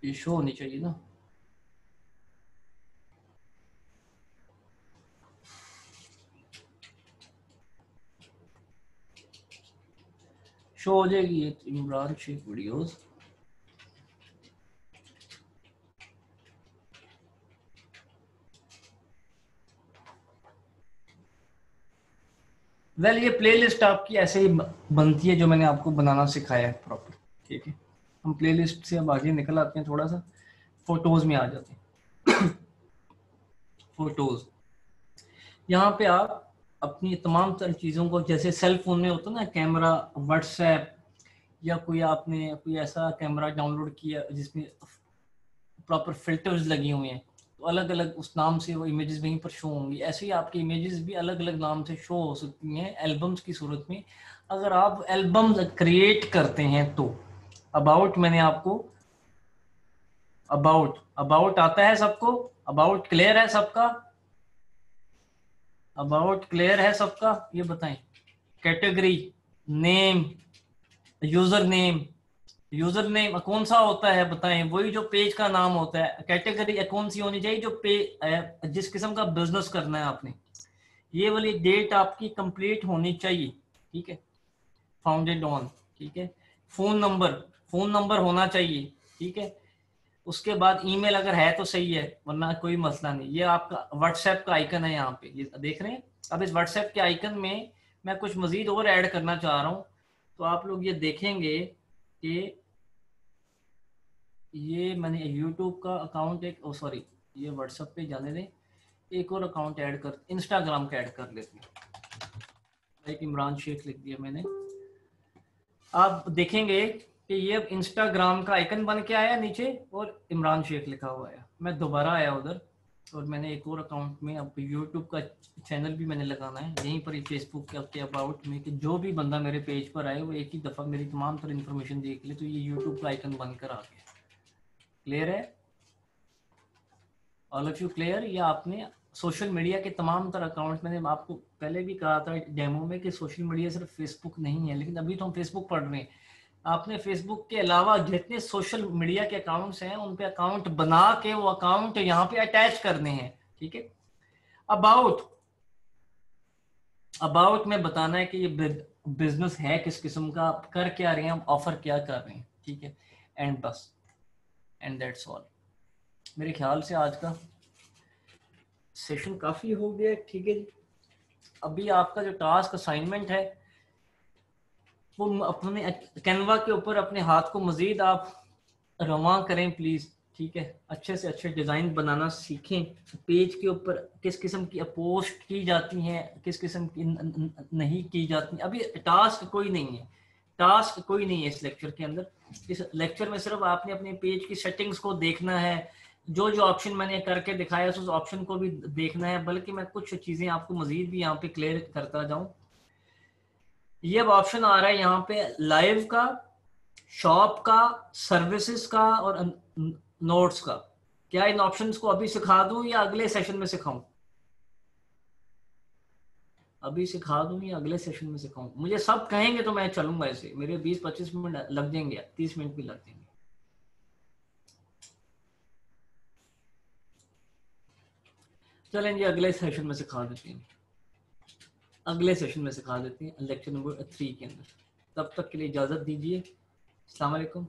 ये शो होनी चाहिए ना। शो हो जाएगी ये इमरान शेख वीडियोस। वेल ये प्लेलिस्ट आपकी ऐसे ही बनती है जो मैंने आपको बनाना सिखाया है प्रॉपर, ठीक है। हम प्लेलिस्ट से अब आगे निकल आते हैं, थोड़ा सा फोटोज में आ जाते हैं। फोटोज, यहाँ पे आप अपनी तमाम तरह चीज़ों को, जैसे सेल फोन में होता है ना कैमरा, व्हाट्सएप, या कोई आपने कोई ऐसा कैमरा डाउनलोड किया जिसमें प्रॉपर फिल्टर्स लगी हुई हैं, तो अलग अलग उस नाम से वो इमेजेस वहीं पर शो होंगी। ऐसे ही आपकी इमेजेस भी अलग अलग नाम से शो हो सकती हैं एल्बम्स की सूरत में। अगर आप एल्बम्स क्रिएट करते हैं तो अबाउट, मैंने आपको अबाउट आता है सबको, अबाउट क्लियर है सबका, अबाउट क्लियर है सबका, ये बताएं। कैटेगरी, नेम, यूजर नेम कौन सा होता है बताएं, वही जो पेज का नाम होता है। कैटेगरी कौन सी होनी चाहिए, जो जिस किस्म का बिजनेस करना है आपने, ये वाली डेट आपकी कंप्लीट होनी चाहिए, ठीक है। फाउंडेड ऑन, ठीक है। फोन नंबर होना चाहिए, ठीक है। उसके बाद ईमेल अगर है तो सही है, वरना कोई मसला नहीं। ये आपका व्हाट्सएप का आइकन है, यहाँ पे ये देख रहे हैं। अब इस व्हाट्सएप के आइकन में मैं कुछ मजीद और ऐड करना चाह रहा हूँ, तो आप लोग ये देखेंगे कि ये मैंने यूट्यूब का अकाउंट सॉरी, ये व्हाट्सएप पे जाने दें, एक और अकाउंट ऐड कर, इंस्टाग्राम का ऐड कर लेते हैं। एक इमरान शेख लिख दिया मैंने। आप देखेंगे कि ये इंस्टाग्राम का आइकन बन के आया नीचे और इमरान शेख लिखा हुआ है। मैं दोबारा आया उधर, और मैंने एक और अकाउंट में अब यूट्यूब का चैनल भी मैंने लगाना है, यहीं पर ही फेसबुक के अबाउट में, कि जो भी बंदा मेरे पेज पर आए वो एक ही दफ़ा मेरी तमाम तरह इन्फॉर्मेशन देख ले, तो ये यूट्यूब का आइकन बनकर आ गया। क्लियर है ऑल ऑफ यू? क्लियर? या आपने सोशल मीडिया के तमाम तरह अकाउंट, मैंने आपको पहले भी कहा था डेमो में कि सोशल मीडिया सिर्फ फेसबुक नहीं है, लेकिन अभी तो हम फेसबुक पढ़ रहे हैं। आपने फेसबुक के अलावा जितने सोशल मीडिया के अकाउंट्स हैं उन पे अकाउंट बना के वो अकाउंट यहाँ पे अटैच करने हैं। ठीक है, अबाउट अबाउट में बताना है कि ये बिजनेस है किस किस्म का, कर क्या रहे हैं हम, ऑफर क्या कर रहे हैं। ठीक है, एंड बस, एंड दैट्स ऑल। मेरे ख्याल से आज का सेशन काफी हो गया। ठीक है जी, अभी आपका जो टास्क असाइनमेंट है वो अपने कैनवा के ऊपर अपने हाथ को मजीद आप रवां करें प्लीज। ठीक है, अच्छे से अच्छे डिजाइन बनाना सीखें। पेज के ऊपर किस किस्म की पोस्ट की जाती हैं, किस किस्म की नहीं की जाती। अभी टास्क कोई नहीं है, टास्क कोई नहीं है इस लेक्चर के अंदर। इस लेक्चर में सिर्फ आपने अपने पेज की सेटिंग्स को देखना है, जो जो ऑप्शन मैंने करके दिखाया उस ऑप्शन को भी देखना है, बल्कि मैं कुछ चीजें आपको मजीद भी यहाँ पे क्लियर करता जाऊं। ये अब ऑप्शन आ रहा है यहाँ पे लाइव का, शॉप का, सर्विसेज का और नोट्स का। क्या इन ऑप्शंस को अभी सिखा दूं या अगले सेशन में सिखाऊं? अभी सिखा दूं या अगले सेशन में सिखाऊं? मुझे सब कहेंगे तो मैं चलूंगा, ऐसे मेरे 20-25 मिनट लग जाएंगे, 30 मिनट भी लग जाएंगे। चलें जी, अगले सेशन में सिखा देते हैं, अगले सेशन में सिखा देते हैं लेक्चर नंबर 3 के अंदर। तब तक के लिए इजाजत दीजिए। अस्सलाम वालेकुम।